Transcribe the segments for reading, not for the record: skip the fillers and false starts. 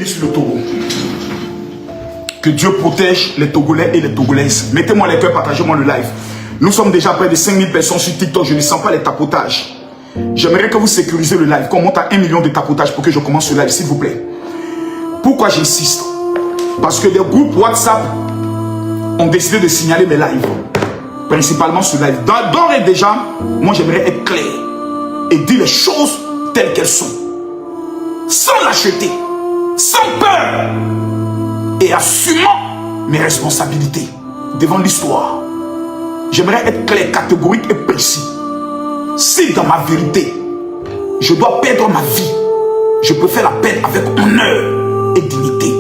bénisse le Togo. Que Dieu protège les Togolais et les Togolaises. Mettez-moi les cœurs, partagez-moi le live. Nous sommes déjà près de 5000 personnes sur TikTok. Je ne sens pas les tapotages. J'aimerais que vous sécurisez le live, qu'on monte à 1 million de tapotages pour que je commence ce live, s'il vous plaît. Pourquoi j'insiste? Parce que des groupes WhatsApp ont décidé de signaler mes lives. Principalement ce live. D'ores et déjà, moi j'aimerais être clair et dire les choses telles qu'elles sont. Sans lâcheté, sans peur et assumant mes responsabilités devant l'histoire. J'aimerais être clair, catégorique et précis. Si dans ma vérité, je dois perdre ma vie, je peux faire la peine avec honneur et dignité.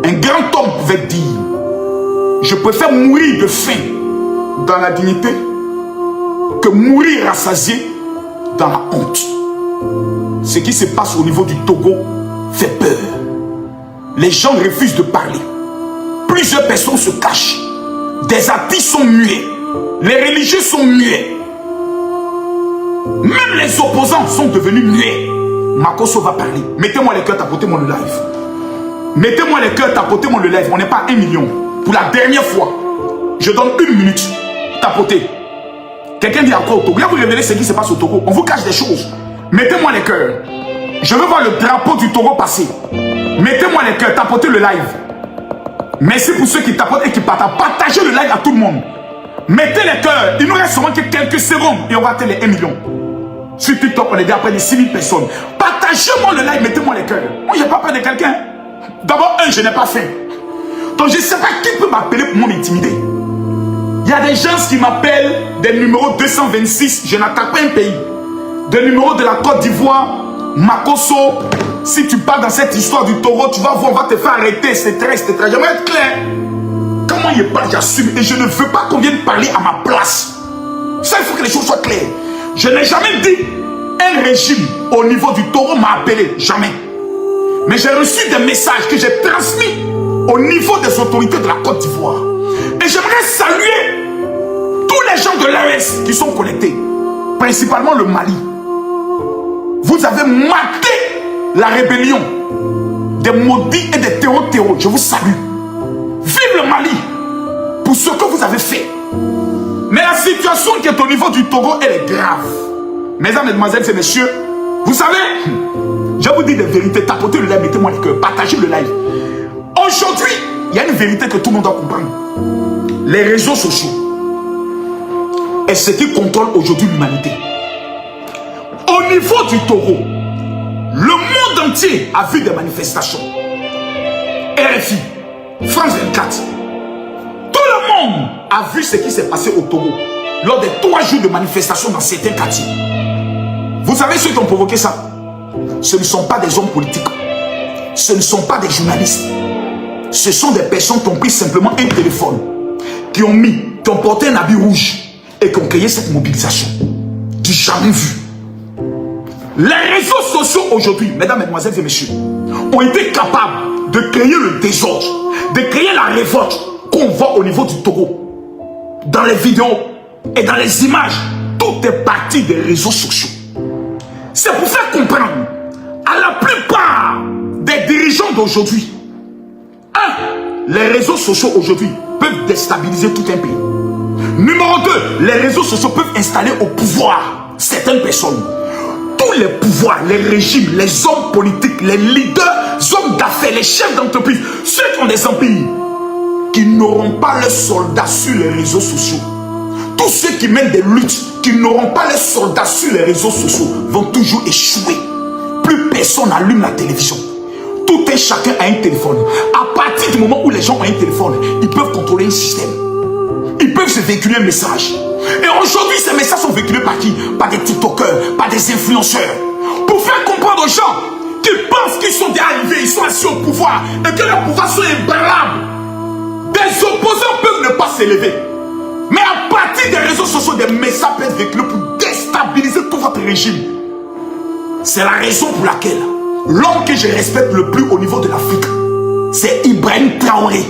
Un grand homme pouvait dire, je préfère mourir de faim dans la dignité que mourir rassasié dans la honte. Ce qui se passe au niveau du Togo fait peur. Les gens refusent de parler. Plusieurs personnes se cachent. Des artistes sont muets. Les religieux sont muets. Même les opposants sont devenus muets. Makosso va parler. Mettez-moi les cœurs, tapotez-moi le live. Mettez-moi les cœurs, tapotez-moi le live. On n'est pas à 1 million. Pour la dernière fois, je donne 1 minute. Tapotez. Quelqu'un dit encore au Togo. Là, vous révélez ce qui se passe au Togo. On vous cache des choses. Mettez-moi les cœurs. Je veux voir le drapeau du Togo passer. Mettez-moi les cœurs, tapotez le live. Merci pour ceux qui tapotent et qui partagent. Partagez le live à tout le monde. Mettez les cœurs. Il nous reste seulement que quelques secondes et on va atteindre les 1 million. Sur TikTok, on est déjà près de 6000 personnes. Partagez-moi le live, mettez-moi les cœurs. Moi, je n'ai pas peur de quelqu'un. D'abord, je n'ai pas faim. Donc, je ne sais pas qui peut m'appeler pour m'intimider. Il y a des gens qui m'appellent des numéros 226. Je n'attaque pas un pays. Des numéros de la Côte d'Ivoire, Makosso. Si tu parles dans cette histoire du Togo, tu vas voir, on va te faire arrêter, etc. J'aimerais être clair. Comment il parle, j'assume. Et je ne veux pas qu'on vienne parler à ma place. Ça, il faut que les choses soient claires. Je n'ai jamais dit un régime au niveau du Togo m'a appelé. Jamais. Mais j'ai reçu des messages que j'ai transmis au niveau des autorités de la Côte d'Ivoire. Et j'aimerais saluer tous les gens de l'AES qui sont connectés. Principalement le Mali. Vous avez maté la rébellion des maudits et des terreaux. Je vous salue. Vive le Mali pour ce que vous avez fait. Mais la situation qui est au niveau du Togo, elle est grave. Mesdames, mesdemoiselles et messieurs, vous savez, je vous dis des vérités. Tapotez le live, mettez-moi les cœurs, partagez le live. Aujourd'hui, il y a une vérité que tout le monde doit comprendre. Les réseaux sociaux est ce qui contrôle aujourd'hui l'humanité. Au niveau du Togo, le monde entier a vu des manifestations. RFI, France 24. Tout le monde a vu ce qui s'est passé au Togo lors des 3 jours de manifestations dans certains quartiers. Vous savez ceux qui ont provoqué ça? Ce ne sont pas des hommes politiques. Ce ne sont pas des journalistes. Ce sont des personnes qui ont pris simplement un téléphone, qui ont porté un habit rouge et qui ont créé cette mobilisation. Du jamais vu. Les réseaux sociaux aujourd'hui, mesdames, mesdemoiselles et messieurs, ont été capables de créer le désordre, de créer la révolte qu'on voit au niveau du Togo. Dans les vidéos et dans les images, tout est parti des réseaux sociaux. C'est pour faire comprendre à la plupart des dirigeants d'aujourd'hui. Les réseaux sociaux aujourd'hui peuvent déstabiliser tout un pays. Numéro 2, les réseaux sociaux peuvent installer au pouvoir certaines personnes. Tous les pouvoirs, les régimes, les hommes politiques, les leaders, les hommes d'affaires, les chefs d'entreprise, ceux qui ont des empires, qui n'auront pas leurs soldats sur les réseaux sociaux. Tous ceux qui mènent des luttes, qui n'auront pas leurs soldats sur les réseaux sociaux, vont toujours échouer. Plus personne n'allume la télévision. Tout et chacun a un téléphone. À partir du moment où les gens ont un téléphone, ils peuvent contrôler un système. Ils peuvent se véhiculer un message. Et aujourd'hui, ces messages sont véhiculés par qui? Par des TikTokers, par des influenceurs. Pour faire comprendre aux gens qui pensent qu'ils sont déjà arrivés, ils sont assis au pouvoir et que leur pouvoir sont ébranlables. Des opposants peuvent ne pas s'élever. Mais à partir des réseaux sociaux, des messages peuvent être véhiculés pour déstabiliser tout votre régime. C'est la raison pour laquelle l'homme que je respecte le plus au niveau de l'Afrique, c'est Ibrahim Traoré.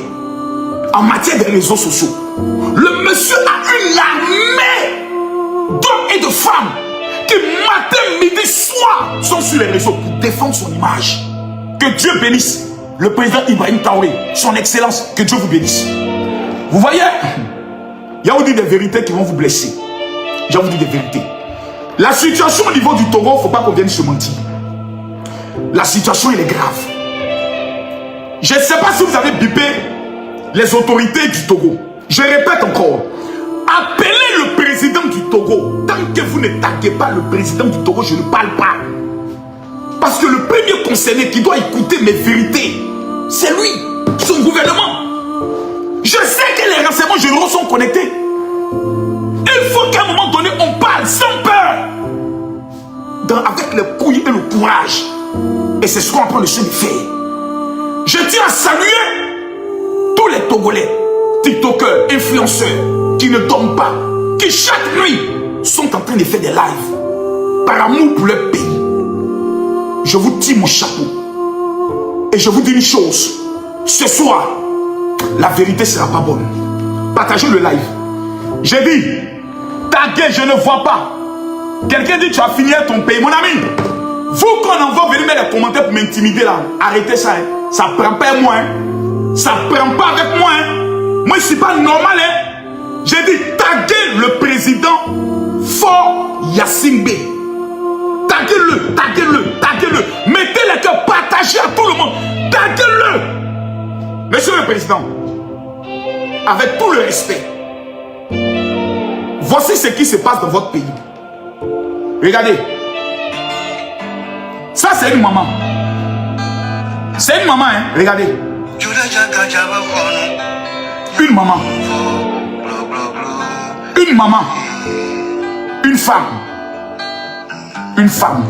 En matière de réseaux sociaux, le monsieur a une armée d'hommes et de femmes qui matin, midi, soir sont sur les réseaux pour défendre son image. Que Dieu bénisse le président Ibrahim Traoré, son excellence, que Dieu vous bénisse. Vous voyez, il y a vous dit des vérités qui vont vous blesser. Je vous dis des vérités. La situation au niveau du Togo, il ne faut pas qu'on vienne se mentir. La situation, elle est grave. Je ne sais pas si vous avez bipé les autorités du Togo. Je répète encore. Appelez le président du Togo. Tant que vous ne taguez pas le président du Togo, je ne parle pas. Parce que le premier concerné qui doit écouter mes vérités, c'est lui, son gouvernement. Je sais que les renseignements généraux sont connectés. Il faut qu'à un moment donné, on parle sans peur. Avec les couilles et le courage. Et c'est ce qu'on est en train de se faire. Je tiens à saluer tous les Togolais, TikTokers, influenceurs, qui ne dorment pas, qui chaque nuit sont en train de faire des lives par amour pour leur pays. Je vous tire mon chapeau. Et je vous dis une chose. Ce soir, la vérité ne sera pas bonne. Partagez le live. J'ai dit, taguez, je ne vois pas. Quelqu'un dit, tu as fini ton pays. Mon ami, vous qu'on envoie venir mettre les commentaires pour m'intimider là, arrêtez ça. Hein. Ça ne prend pas avec moi. Hein. Ça ne prend pas avec moi. Hein. Moi, je ne suis pas normal. Hein. J'ai dit, taguez le président Fort Yacine B. Taguez-le, taguez-le, taguez-le. Mettez les cœurs, partagez à tout le monde. Taguez-le. Monsieur le Président, avec tout le respect, voici ce qui se passe dans votre pays. Regardez. Ça, c'est une maman. C'est une maman, hein. Regardez. Une maman. Une maman. Une femme. Une femme.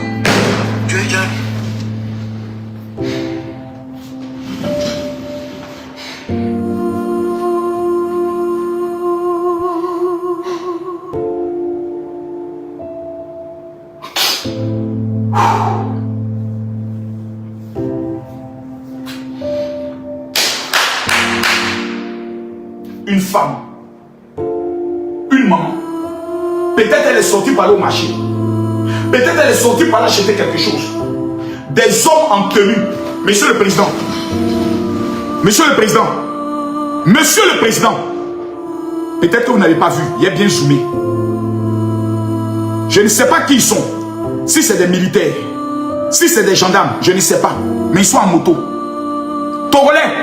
Une femme, une maman, peut-être elle est sortie par aller au marché, peut-être elle est sortie par aller acheter quelque chose. Des hommes en tenue, monsieur le président, monsieur le président, monsieur le président, peut-être que vous n'avez pas vu, il est bien zoomé. Je ne sais pas qui ils sont, si c'est des militaires, si c'est des gendarmes, je ne sais pas, mais ils sont en moto. Togolais,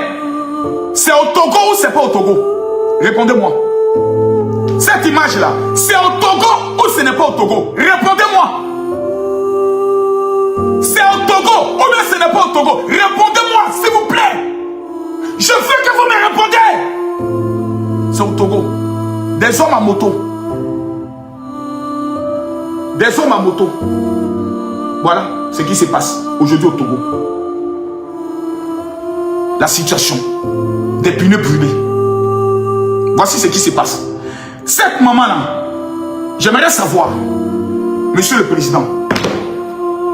c'est au Togo ou c'est pas au Togo? Répondez-moi. Cette image-là, c'est au Togo ou ce n'est pas au Togo? Répondez-moi. C'est au Togo ou bien ce n'est pas au Togo? Répondez-moi, s'il vous plaît. Je veux que vous me répondiez. C'est au Togo. Des hommes à moto. Des hommes à moto. Voilà ce qui se passe aujourd'hui au Togo. La situation. Des pneus brûlés. Voici ce qui se passe. Cette maman-là, j'aimerais savoir, monsieur le président,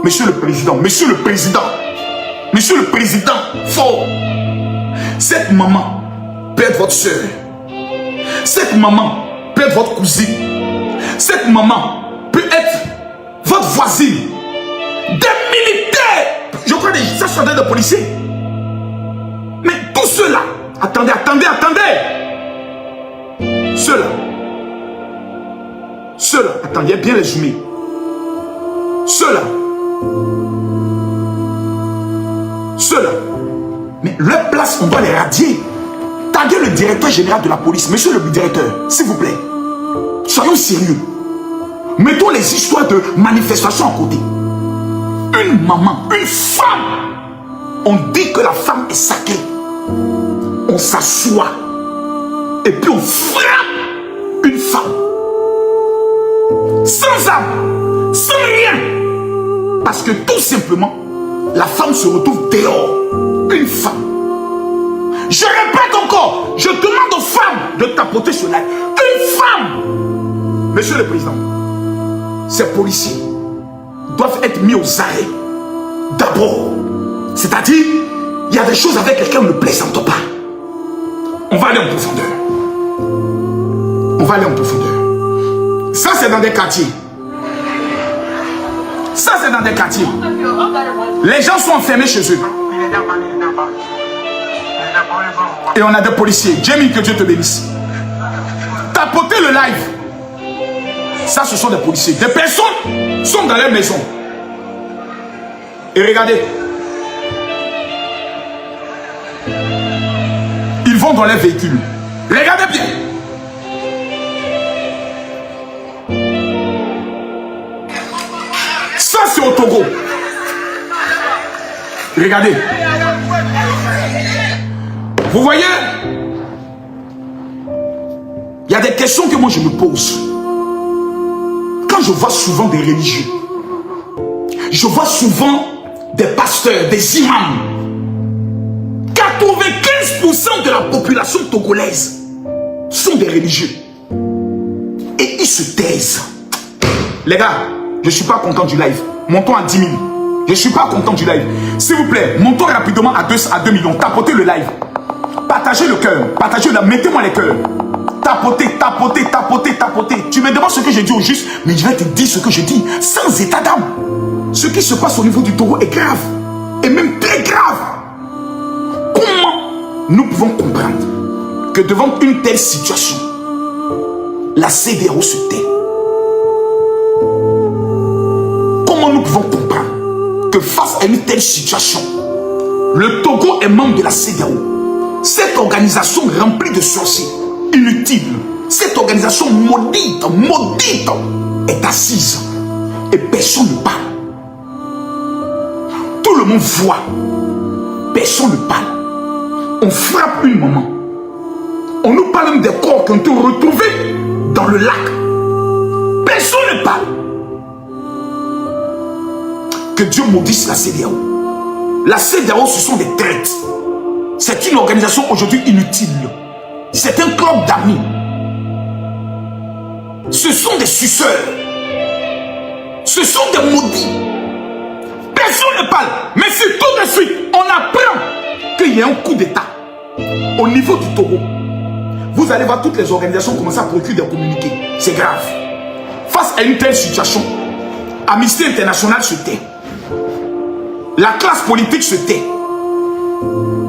monsieur le président, monsieur le président, monsieur le président fort, cette maman peut être votre soeur, cette maman peut être votre cousine, cette maman peut être votre voisine, des militaires, je crois des soldats de policiers. Mais tout cela, attendez, attendez, attendez. Ceux-là, attendez bien les zoomer. Ceux-là, mais leur place, on doit les radier. Taguez le directeur général de la police, monsieur le directeur, s'il vous plaît. Soyons sérieux. Mettons les histoires de manifestation à côté. Une maman, une femme, on dit que la femme est sacrée. On s'assoit et puis on frappe une femme. Sans âme, sans rien. Parce que tout simplement, la femme se retrouve dehors. Une femme. Je répète encore, je demande aux femmes de tapoter sur la... Une femme. Monsieur le Président, ces policiers doivent être mis aux arrêts. D'abord, c'est-à-dire, il y a des choses avec lesquelles on ne plaisante pas. On va aller en profondeur. On va aller en profondeur. Ça, c'est dans des quartiers. Ça, c'est dans des quartiers. Les gens sont enfermés chez eux. Et on a des policiers. Jamie, que Dieu te bénisse. Tapoter le live. Ça, ce sont des policiers. Des personnes sont dans leur maison. Et regardez. Ils vont dans leur véhicule. Regardez bien. Ça, c'est au Togo. Regardez. Vous voyez? Il y a des questions que moi je me pose. Quand je vois souvent des religieux, je vois souvent des pasteurs, des imams. 95% de la population togolaise sont des religieux. Et ils se taisent. Les gars, je ne suis pas content du live. Montons à 10 000. Je ne suis pas content du live. S'il vous plaît, montons rapidement à 2 millions. Tapotez le live. Partagez le cœur. Partagez-le. Mettez-moi les cœurs. Tapotez, tapotez, tapotez, tapotez. Tu me demandes ce que j'ai dit au juste, mais je vais te dire ce que je dis sans état d'âme. Ce qui se passe au niveau du Togo est grave. Et même très grave. Comment nous pouvons comprendre que devant une telle situation, la CEDEAO se tait? Comment nous pouvons comprendre que face à une telle situation, le Togo est membre de la CEDEAO? Cette organisation remplie de sorciers, inutile, cette organisation maudite, est assise et personne ne parle. Tout le monde voit, personne ne parle. On frappe une maman. On nous parle même des corps qui ont été retrouvés dans le lac. Personne ne parle. Que Dieu maudisse la CEDEAO. La CEDEAO, ce sont des traites. C'est une organisation aujourd'hui inutile. C'est un club d'amis. Ce sont des suceurs. Ce sont des maudits. Personne ne parle. Mais c'est tout de suite, on apprend qu'il y a un coup d'État au niveau du Togo. Vous allez voir toutes les organisations commencer à produire des communiqués. C'est grave. Face à une telle situation, Amnesty International se tait. La classe politique se tait.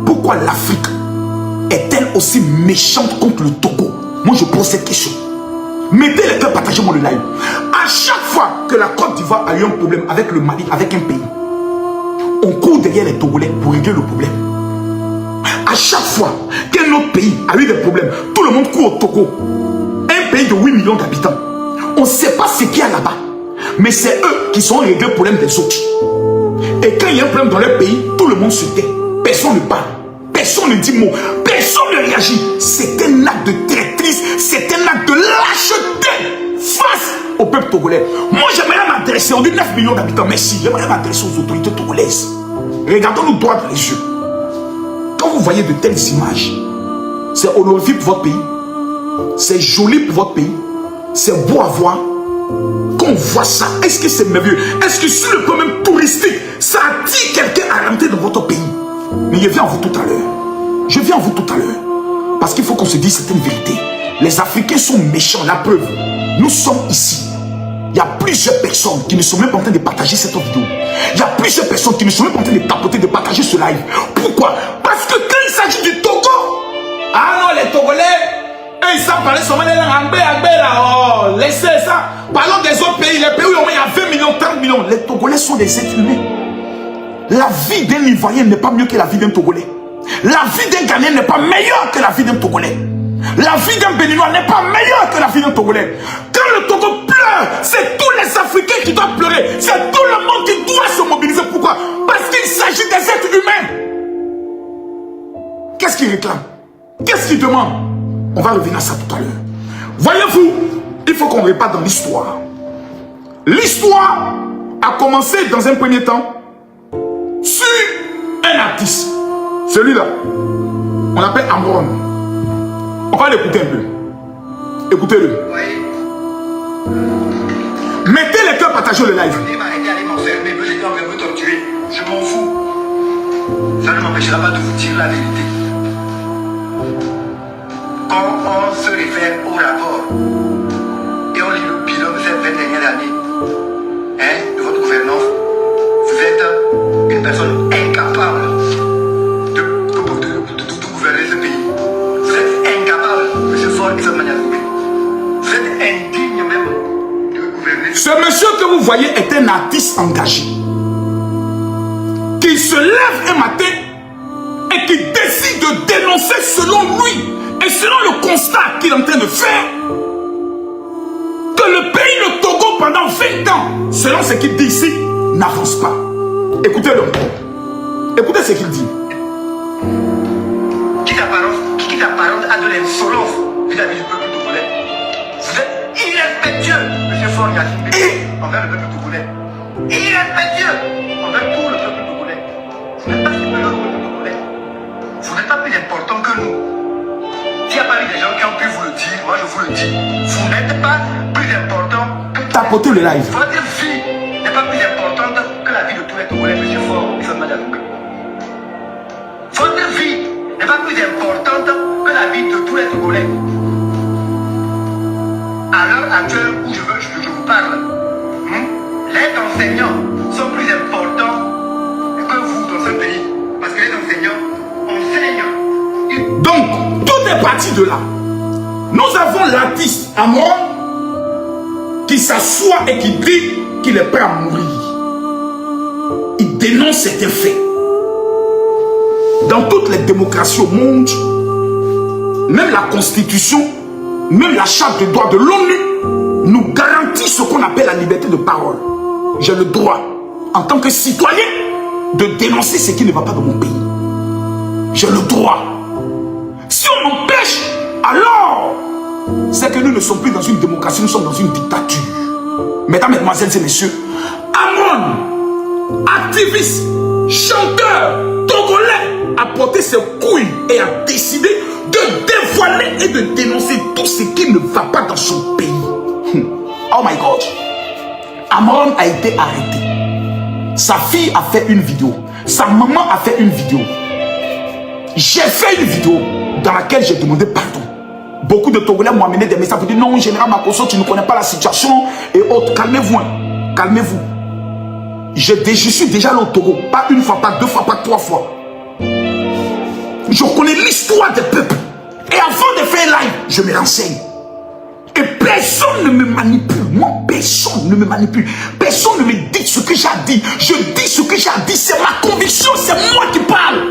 Pourquoi l'Afrique est-elle aussi méchante contre le Togo? Moi je pose cette question. Mettez les cœurs, partagez-moi le live. À chaque fois que la Côte d'Ivoire a eu un problème avec le Mali, avec un pays, on court derrière les Togolais pour régler le problème. À chaque fois qu'un autre pays a eu des problèmes, tout le monde court au Togo. Un pays de 8 millions d'habitants. On ne sait pas ce qu'il y a là-bas. Mais c'est eux qui sont réglés le problème des autres. Et quand il y a un problème dans leur pays, tout le monde se tait. Personne ne parle. Personne ne dit mot. Personne ne réagit. C'est un acte de traîtrise. C'est un acte de lâcheté face au peuple togolais. Moi, j'aimerais m'adresser. On dit 9 millions d'habitants. Merci. J'aimerais m'adresser aux autorités togolaises. Regardons-nous droit dans les yeux. Quand vous voyez de telles images, c'est honorifique pour votre pays. C'est joli pour votre pays. C'est beau à voir. Quand on voit ça, est-ce que c'est merveilleux? Est-ce que sur le plan même touristique, ça attire quelqu'un à rentrer dans votre pays? Mais je viens à vous tout à l'heure. Je viens à vous tout à l'heure. Parce qu'il faut qu'on se dise certaines vérités. Les Africains sont méchants, la preuve. Nous sommes ici. Il y a plusieurs personnes qui ne sont même pas en train de partager cette vidéo. Il y a plusieurs personnes qui ne sont même pas en train de tapoter, de partager ce live. Pourquoi? Parce que quand il s'agit du Togo, ah non, les Togolais, eux, ils savent parler seulement des langues là. Oh, laissez ça. Parlons des autres pays. Les pays où il y a 20 millions, 30 millions. Les Togolais sont des êtres humains. La vie d'un Ivoirien n'est pas mieux que la vie d'un Togolais. La vie d'un Ghanéen n'est pas meilleure que la vie d'un Togolais. La vie d'un Béninois n'est pas meilleure que la vie d'un Togolais. Quand le Togo pleure, c'est tous les Africains qui doivent pleurer. C'est tout le monde qui doit se mobiliser. Pourquoi? Parce qu'il s'agit des êtres humains. Qu'est-ce qu'ils réclament? Qu'est-ce qu'ils demandent? On va revenir à ça tout à l'heure. Voyez-vous, il faut qu'on répare dans l'histoire. L'histoire a commencé dans un premier temps sur un artiste. Celui-là, on l'appelle Amron. On va l'écouter un peu. Écoutez-le. Mettez les cœurs, partagez le live. Je m'en fous. Ça ne m'empêchera pas de vous dire la vérité. Quand on se réfère au rapport et on lit le bilan de ces 20 dernières années de votre gouvernance, vous êtes une personne incapable vous voyez est un artiste engagé. Qui se lève un matin et qui décide de dénoncer selon lui et selon le constat qu'il est en train de faire que le pays, le Togo, pendant 20 ans, selon ce qu'il dit ici, n'avance pas. Écoutez-le. Écoutez ce qu'il dit. Qui t'apparente à de l'insolence vis-à-vis du peuple togolais. Vous êtes irrespectueux, M. Faure Yacine, envers le peuple togolais. Irrespectueux envers tout le peuple togolais. Vous n'êtes pas supérieur au peuple togolais. Vous n'êtes pas plus important que nous. S'il y a pas eu des gens qui ont pu vous le dire, moi je vous le dis. Vous n'êtes pas plus important que... Tapotez le live. Votre vie n'est pas plus importante que la vie de tous les Togolais, M. Faure, votre vie n'est pas plus importante que la vie de tous les Togolais. À l'heure actuelle où je vous parle, les enseignants sont plus importants que vous dans ce pays. Parce que les enseignants enseignent. Donc, tout est parti de là. Nous avons l'artiste Amon qui s'assoit et qui dit qu'il est prêt à mourir. Il dénonce certains faits. Dans toutes les démocraties au monde, même la Constitution, même la Charte des droits de l'ONU nous garantit ce qu'on appelle la liberté de parole. J'ai le droit, en tant que citoyen, de dénoncer ce qui ne va pas dans mon pays. J'ai le droit. Si on m'empêche, alors, c'est que nous ne sommes plus dans une démocratie, nous sommes dans une dictature. Mesdames, mesdemoiselles et messieurs, Amon, activiste, chanteur, togolais, a porté ses couilles et a décidé de dévoiler et de dénoncer tout ce qui ne va pas dans son pays. Oh my God. Amon a été arrêté. Sa fille a fait une vidéo. Sa maman a fait une vidéo. J'ai fait une vidéo dans laquelle j'ai demandé pardon. Beaucoup de Togolais m'ont amené des messages pour dire non, général Makosso, tu ne connais pas la situation et autres. Calmez-vous. Calmez-vous. Je suis déjà allé au Togo. Pas une fois, pas deux fois, pas trois fois. Je connais l'histoire des peuples. Et avant de faire live, je me renseigne. Et personne ne me manipule. Moi, personne ne me manipule. Personne ne me dit ce que j'ai dit. Je dis ce que j'ai dit. C'est ma conviction. C'est moi qui parle.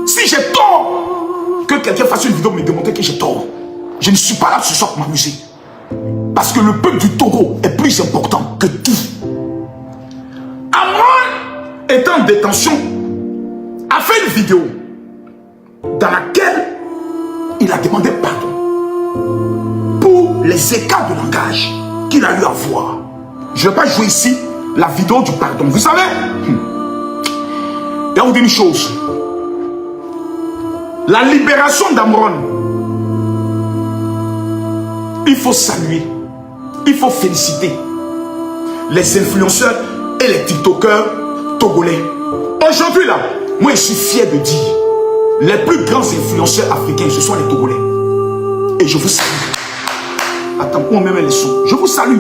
Si j'ai tort, que quelqu'un fasse une vidéo me démontrer que j'ai tort. Je ne suis pas là ce soir pour m'amuser. Parce que le peuple du Togo est plus important que tout. Amon, étant en détention, a fait une vidéo dans laquelle il a demandé pardon pour les écarts de langage qu'il a eu à voir. Je ne vais pas jouer ici la vidéo du pardon. Vous savez, il y a une chose. La libération d'Amon, il faut saluer, il faut féliciter les influenceurs et les tiktokers togolais. Aujourd'hui là, moi je suis fier de dire, les plus grands influenceurs africains, ce sont les Togolais. Et je vous salue. Attends, on met les sous. Je vous salue.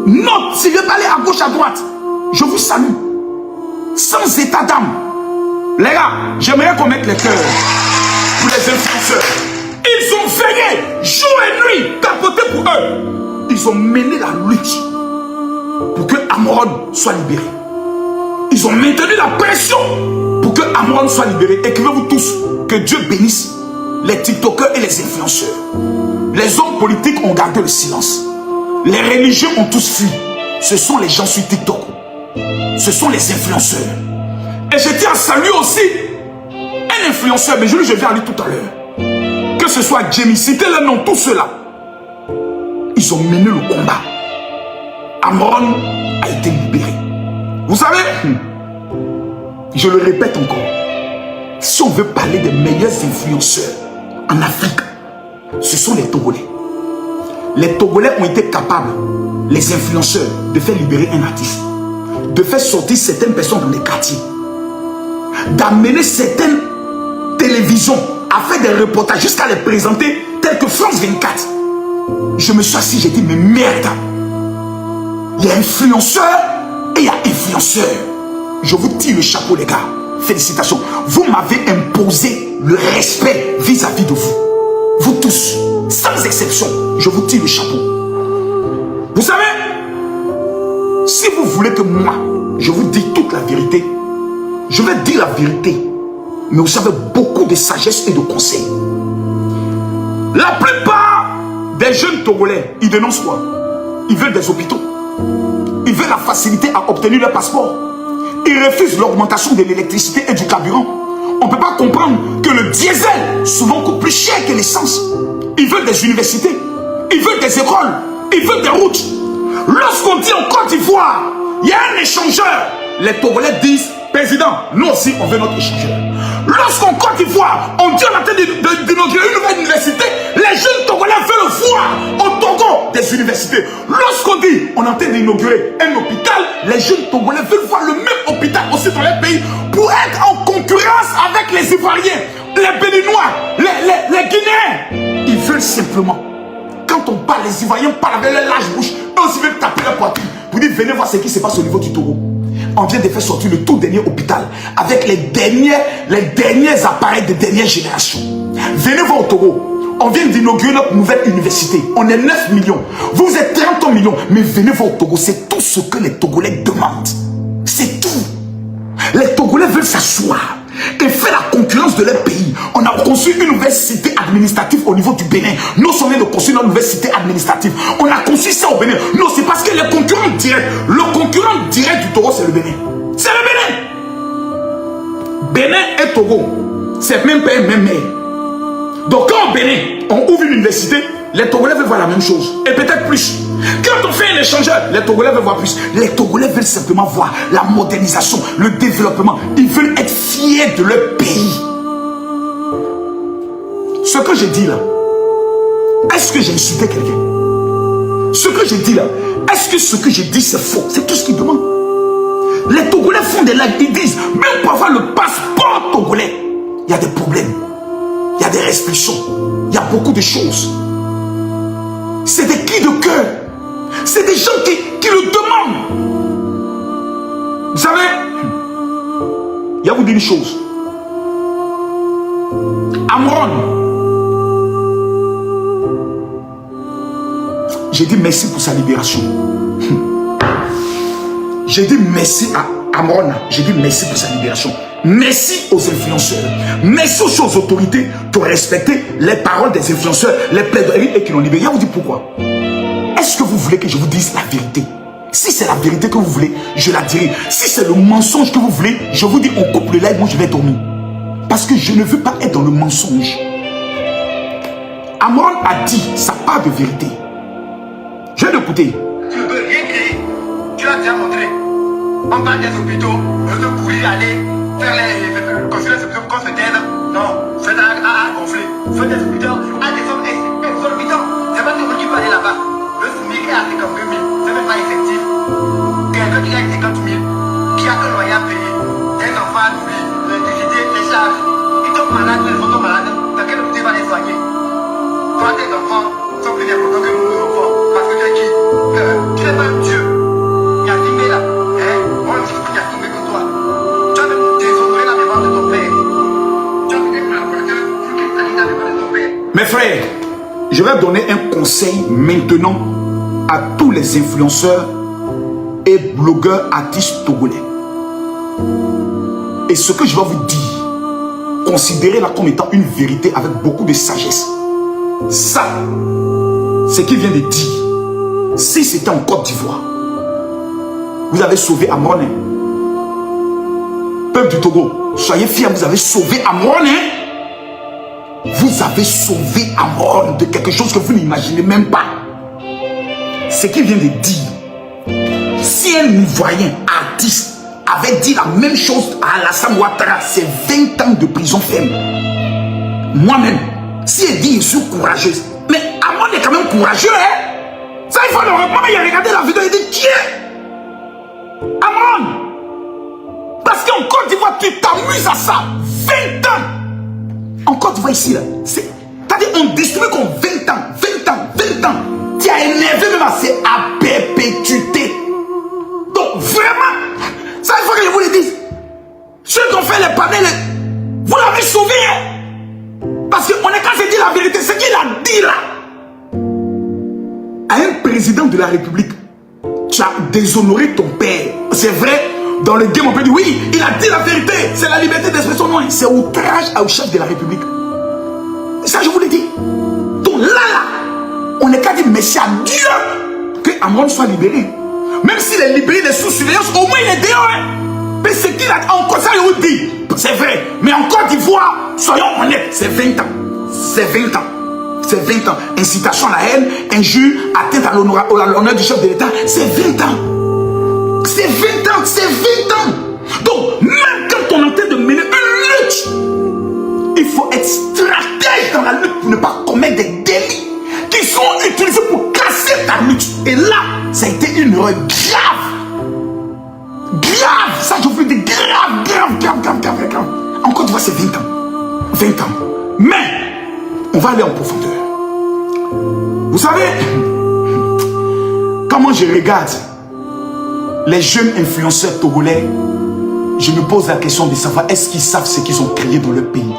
Non, si je veux pas aller à gauche, à droite, je vous salue. Sans état d'âme. Les gars, j'aimerais qu'on mette les cœurs pour les influenceurs. Ils ont veillé jour et nuit, capoté pour eux. Ils ont mené la lutte pour que Amon soit libéré. Ils ont maintenu la pression pour que Amon soit libéré. Écrivez-vous tous que Dieu bénisse les tiktokers et les influenceurs. Les hommes politiques ont gardé le silence. Les religieux ont tous fui. Ce sont les gens sur TikTok. Ce sont les influenceurs. Et je tiens à saluer aussi un influenceur, mais je vais à lui tout à l'heure. Que ce soit Jamie, citez le nom, tous ceux-là. Ils ont mené le combat. Amon a été libéré. Vous savez, je le répète encore, si on veut parler des meilleurs influenceurs en Afrique, ce sont les Togolais. Les Togolais ont été capables, les influenceurs, de faire libérer un artiste, de faire sortir certaines personnes dans les quartiers, d'amener certaines télévisions à faire des reportages jusqu'à les présenter tels que France 24. Je me suis assis, j'ai dit, mais merde, il y a influenceurs et il y a influenceurs. Je vous tire le chapeau, les gars. Félicitations. Vous m'avez imposé le respect vis-à-vis de vous. Vous tous, sans exception, je vous tire le chapeau. Vous savez, Si vous voulez que moi, je vous dise toute la vérité, je vais dire la vérité, mais vous savez, beaucoup de sagesse et de conseils. La plupart des jeunes Togolais, ils dénoncent quoi? Ils veulent des hôpitaux. Ils veulent la facilité à obtenir leur passeport. Ils refusent l'augmentation de l'électricité et du carburant. On ne peut pas comprendre que le diesel souvent coûte plus cher que l'essence. Ils veulent des universités. Ils veulent des écoles. Ils veulent des routes. Lorsqu'on dit en Côte d'Ivoire, il y a un échangeur, les Togolais disent, président, nous aussi on veut notre échangeur. Lorsqu'en Côte d'Ivoire, on dit on a tenté d'inaugurer une nouvelle université, les jeunes Togolais veulent voir au Togo des universités. Lorsqu'on dit on a tenté d'inaugurer un hôpital, les jeunes Togolais veulent voir le même hôpital aussi dans les pays pour être en concurrence avec les Ivoiriens, les Béninois, les Guinéens. Ils veulent simplement, quand on parle, les Ivoiriens parlent avec leur large bouche, eux aussi veulent taper leur poitrine pour dire venez voir ce qui se passe au niveau du Togo. On vient de faire sortir le tout dernier hôpital avec les derniers appareils de dernière génération. Venez voir au Togo. On vient d'inaugurer notre nouvelle université. On est 9 millions. Vous êtes 30 millions. Mais venez voir au Togo. C'est tout ce que les Togolais demandent. C'est tout. Les Togolais veulent s'asseoir et faire la concurrence de leur pays. On a construit une nouvelle cité administrative au niveau du Bénin. Nous sommes de construire notre nouvelle cité administrative. On a construit ça au Bénin. Non, c'est parce que les concurrents directs, le concurrent direct du Togo, c'est le Bénin. C'est le Bénin. Bénin et Togo, c'est même père, même mère. Donc quand au Bénin, on ouvre une université, les Togolais veulent voir la même chose. Et peut-être plus. Quand on fait un échangeur, les Togolais veulent voir plus. Les Togolais veulent simplement voir la modernisation, le développement. Ils veulent être fiers de leur pays. Ce que j'ai dit là, est-ce que j'ai insulté quelqu'un? Ce que j'ai dit là, est-ce que ce que j'ai dit c'est faux? C'est tout ce qu'ils demandent. Les Togolais font des lives, ils disent, même pour avoir le passeport togolais, il y a des problèmes, il y a des restrictions, il y a beaucoup de choses. C'est des cris de cœur. C'est des gens qui le demandent. Vous savez, il y a vous dire une chose. Amron, j'ai dit merci pour sa libération. J'ai dit merci à Amron. J'ai dit merci pour sa libération. Merci aux influenceurs. Merci aux autorités qui ont respecté les paroles des influenceurs, les plaidoiries et qui l'ont libéré. Je vais vous dire pourquoi. Est-ce que vous voulez que je vous dise la vérité? Si c'est la vérité que vous voulez, je la dirai. Si c'est le mensonge que vous voulez, je vous dis on coupe le live, moi je vais dormir. Parce que je ne veux pas être dans le mensonge. Amron a dit sa part de vérité. Je vais l'écouter. Tu ne peux rien créer. Tu l'as déjà montré. On parle des hôpitaux, on veut courir, aller faire les construire les hôpitaux qu'on se taise. Non, c'est à gonfler. Faire des hôpitaux à des sommes exorbitants. C'est pas tout le monde qui peut aller là-bas. Le SMIC est à 52 000. C'est même pas effectif. Quelqu'un qui gagne 50 000, qui a un loyer à payer, des enfants à nourrir, l'électricité, les charges. Ils tombent malades, les enfants tombent malades. Dans quel hôpital va les soigner? Toi, tes enfants sont plus importants que nous, nos enfants. Parce que tu es qui? Tu n'es pas un Dieu. Il y a Timé là. On ne dit qu'il y a Timé que toi. Tu as même déshonoré la mémoire de ton père. Tu as peut-être la voiture pour qu'il t'allie la mémoire de ton père. Mes frères, je vais donner un conseil maintenant à tous les influenceurs et blogueurs artistes togolais. Et ce que je vais vous dire, considérez-la comme étant une vérité avec beaucoup de sagesse. Ça, ce qu'il vient de dire, si c'était en Côte d'Ivoire, vous avez sauvé Amron. Peuple du Togo, soyez fiers, vous avez sauvé Amron. Vous avez sauvé Amron de quelque chose que vous n'imaginez même pas. Ce qu'il vient de dire, si un Ivoirien artiste avait dit la même chose à Alassane Ouattara, c'est 20 ans de prison ferme. Moi-même, si elle dit je suis courageuse, mais Amron est quand même courageux, hein? Ça, il faut le reprendre. Il a regardé la vidéo, il dit qui est Amron? Parce qu'en Côte d'Ivoire, tu t'amuses à ça. 20 ans. En Côte d'Ivoire, ici, là, c'est-à-dire on distribue comme 20 ans, 20 ans, 20 ans. Tu as énervé même assez à perpétuité. Donc, vraiment, ça, il faut que je vous le dise. Ceux qui ont fait les panels, vous l'avez sauvé, hein? Parce qu'on est quand c'est dit la vérité, ce qu'il a dit là. À un président de la République, tu as déshonoré ton père. C'est vrai, dans le game, on peut dire oui, il a dit la vérité. C'est la liberté d'expression. Non, c'est outrage au chef de la République. Ça, je vous l'ai dit. Donc là, on n'est qu'à dire merci à Dieu que Amron soit libéré. Même s'il est libéré de sous surveillance, au moins il est dehors. Hein. Mais ce qu'il a encore, ça, il vous dit. C'est vrai. Mais en Côte d'Ivoire, soyons honnêtes, c'est 20 ans. C'est 20 ans. C'est 20 ans. Incitation à la haine, injure, atteinte à l'honneur du chef de l'État. C'est 20 ans. C'est 20 ans. C'est 20 ans. Donc, même quand on est en train de mener une lutte, il faut être stratège dans la lutte pour ne pas commettre des délits qui sont utilisés pour casser ta lutte. Et là, ça a été une erreur grave. Grave. Ça, je vous dis grave. Encore une fois, c'est 20 ans. 20 ans. Mais, on va aller en profondeur. Vous savez, comment je regarde les jeunes influenceurs togolais, je me pose la question de savoir, est-ce qu'ils savent ce qu'ils ont créé dans leur pays?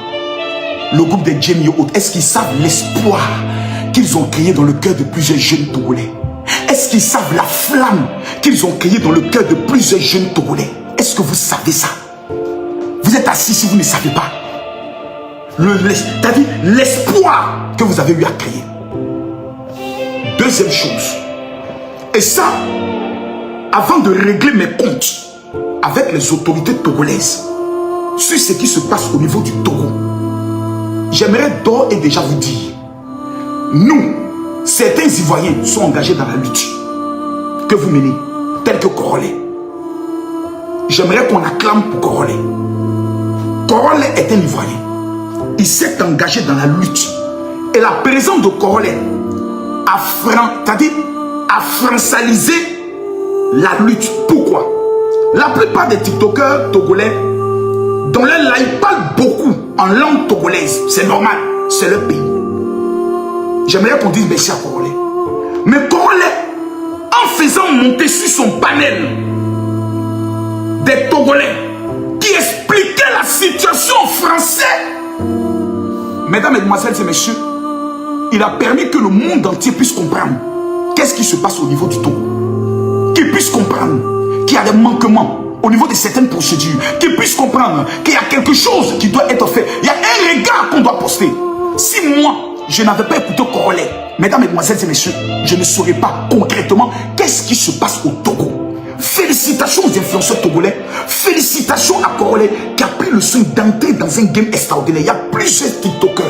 Le groupe des Jamie Haute, est-ce qu'ils savent l'espoir qu'ils ont créé dans le cœur de plusieurs jeunes togolais? Est-ce qu'ils savent la flamme qu'ils ont créée dans le cœur de plusieurs jeunes togolais? Est-ce que vous savez ça? Vous êtes assis si vous ne savez pas. C'est-à-dire l'espoir que vous avez eu à créer. Deuxième chose, et ça, avant de régler mes comptes avec les autorités togolaises sur ce qui se passe au niveau du Togo, j'aimerais d'ores et déjà vous dire, nous, certains Ivoiriens sont engagés dans la lutte que vous menez, tels que Korolé. J'aimerais qu'on acclame pour Korolé. Korolé est un Ivoirien. Il s'est engagé dans la lutte. Et la présence de Korolé a françalisé la lutte. Pourquoi? La plupart des TikTokers togolais, dont les lives parlent beaucoup en langue togolaise, c'est normal, c'est leur pays. J'aimerais qu'on dise merci à Korolé. Mais Korolé, en faisant monter sur son panel des Togolais qui expliquaient la situation française, mesdames, mesdemoiselles et messieurs, il a permis que le monde entier puisse comprendre qu'est-ce qui se passe au niveau du Togo. Qu'il puisse comprendre qu'il y a des manquements au niveau de certaines procédures. Qu'il puisse comprendre qu'il y a quelque chose qui doit être fait. Il y a un regard qu'on doit poster. Si moi, je n'avais pas écouté Korolé, mesdames, mesdemoiselles et messieurs, je ne saurais pas concrètement qu'est-ce qui se passe au Togo. Félicitations aux influenceurs togolais. Félicitations à Korolé qui a pris le soin d'entrer dans un game extraordinaire. Il y a plusieurs TikTokers,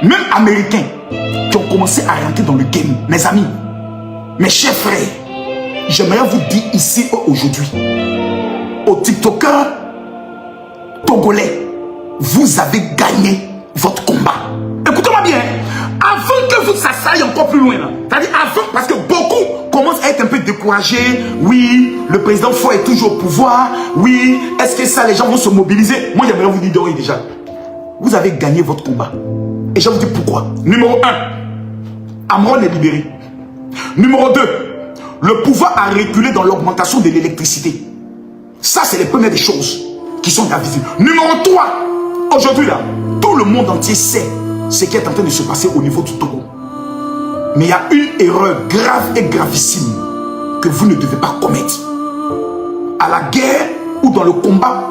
même américains, qui ont commencé à rentrer dans le game. Mes amis, mes chers frères, j'aimerais vous dire ici aujourd'hui, aux TikTokers togolais, vous avez gagné votre combat. Écoutez-moi bien, avant que vous ça aille encore plus loin, c'est-à-dire avant, parce que beaucoup commencent à être un peu découragés. Oui, le président Faure est toujours au pouvoir. Oui, est-ce que ça, les gens vont se mobiliser? Moi, j'aimerais vous dire d'ores et déjà, vous avez gagné votre combat. Et je vous dis pourquoi. Numéro 1, Amron est libéré. Numéro 2, le pouvoir a reculé dans l'augmentation de l'électricité. Ça, c'est les premières des choses qui sont visibles. Numéro 3, aujourd'hui là, tout le monde entier sait ce qui est en train de se passer au niveau du Togo. Mais il y a une erreur grave et gravissime que vous ne devez pas commettre. À la guerre ou dans le combat,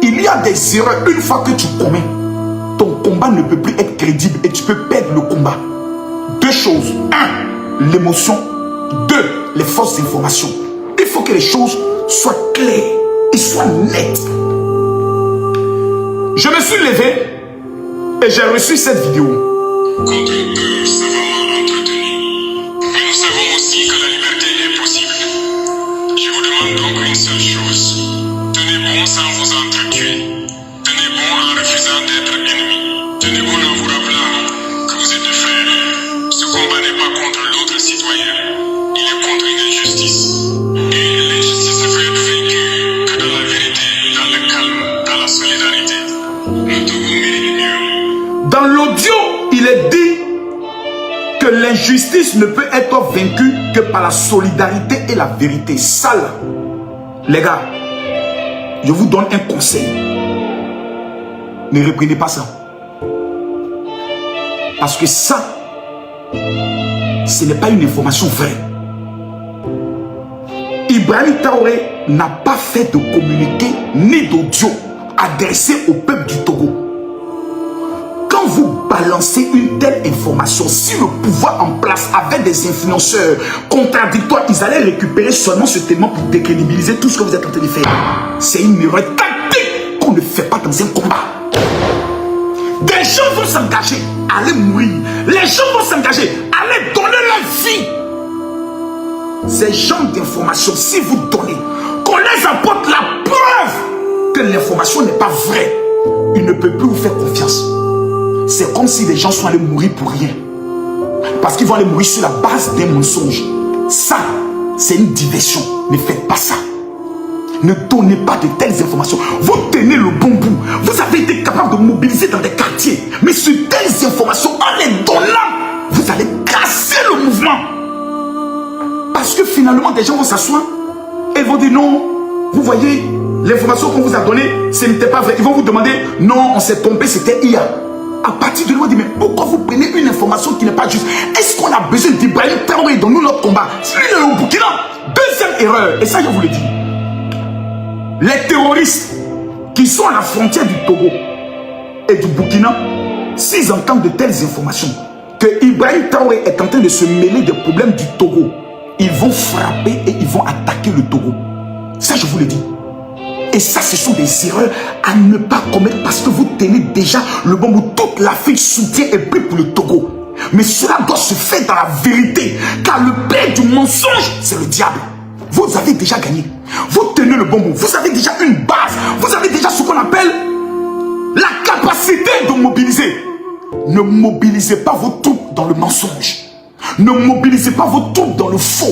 il y a des erreurs. Une fois que tu commets, ton combat ne peut plus être crédible et tu peux perdre le combat. Deux choses. 1, l'émotion. 2, les fausses informations. Il faut que les choses soient claires et soient nettes. Je me suis levé et j'ai reçu cette vidéo. Contre une peur savamment entretenue. Mais nous savons aussi que la liberté est possible. Je vous demande donc une seule chose. Tenez bon sans vous entretuer. Tenez bon en refusant d'être ennemis. Tenez bon en vous rappelant que vous êtes des frères. Ce combat n'est pas contre l'autre citoyen. Il est contre une injustice. Et l'injustice ne peut être vaincue que dans la vérité, dans le calme, dans la solidarité. Nous devons mériter mieux. Dans l'audio, il est dit que l'injustice ne peut être vaincue que par la solidarité et la vérité. Ça là, les gars, je vous donne un conseil. Ne reprenez pas ça. Parce que ça, ce n'est pas une information vraie. Ibrahim Traoré n'a pas fait de communiqué ni d'audio adressé au peuple du Togo. Quand vous balancez une telle information, si le pouvoir en place avait des influenceurs contradictoires, ils allaient récupérer seulement ce témoin pour décrédibiliser tout ce que vous êtes en train de faire. C'est une erreur tactique qu'on ne fait pas dans un combat. Des gens vont s'engager, aller mourir. Les gens vont s'engager, aller donner leur vie. Ces genres d'informations, si vous donnez, qu'on les apporte la preuve que l'information n'est pas vraie, ils ne peuvent plus vous faire confiance. C'est comme si les gens sont allés mourir pour rien. Parce qu'ils vont aller mourir sur la base d'un mensonge. Ça, c'est une diversion. Ne faites pas ça. Ne donnez pas de telles informations. Vous tenez le bon bout. Vous avez été capable de mobiliser dans des quartiers. Mais sur telles informations, en les donnant, vous allez casser le mouvement. Parce que finalement, des gens vont s'asseoir et vont dire non, vous voyez, l'information qu'on vous a donnée, ce n'était pas vrai. Ils vont vous demander, non, on s'est trompé, c'était hier. À partir de là, on dit, mais pourquoi vous prenez une information qui n'est pas juste? Est-ce qu'on a besoin d'Ibrahim Traoré dans nous, notre combat? Lui, il est au Burkina. Deuxième erreur, et ça, je vous le dis. Les terroristes qui sont à la frontière du Togo et du Burkina, s'ils entendent de telles informations, que Ibrahim Traoré est en train de se mêler des problèmes du Togo, ils vont frapper et ils vont attaquer le Togo. Ça, je vous le dis. Et ça, ce sont des erreurs à ne pas commettre parce que vous tenez déjà le bon bout. Toute l'Afrique soutient et prie pour le Togo. Mais cela doit se faire dans la vérité. Car le père du mensonge, c'est le diable. Vous avez déjà gagné. Vous tenez le bon bout. Vous avez déjà une base. Vous avez déjà ce qu'on appelle la capacité de mobiliser. Ne mobilisez pas vos troupes dans le mensonge. Ne mobilisez pas vos troupes dans le faux.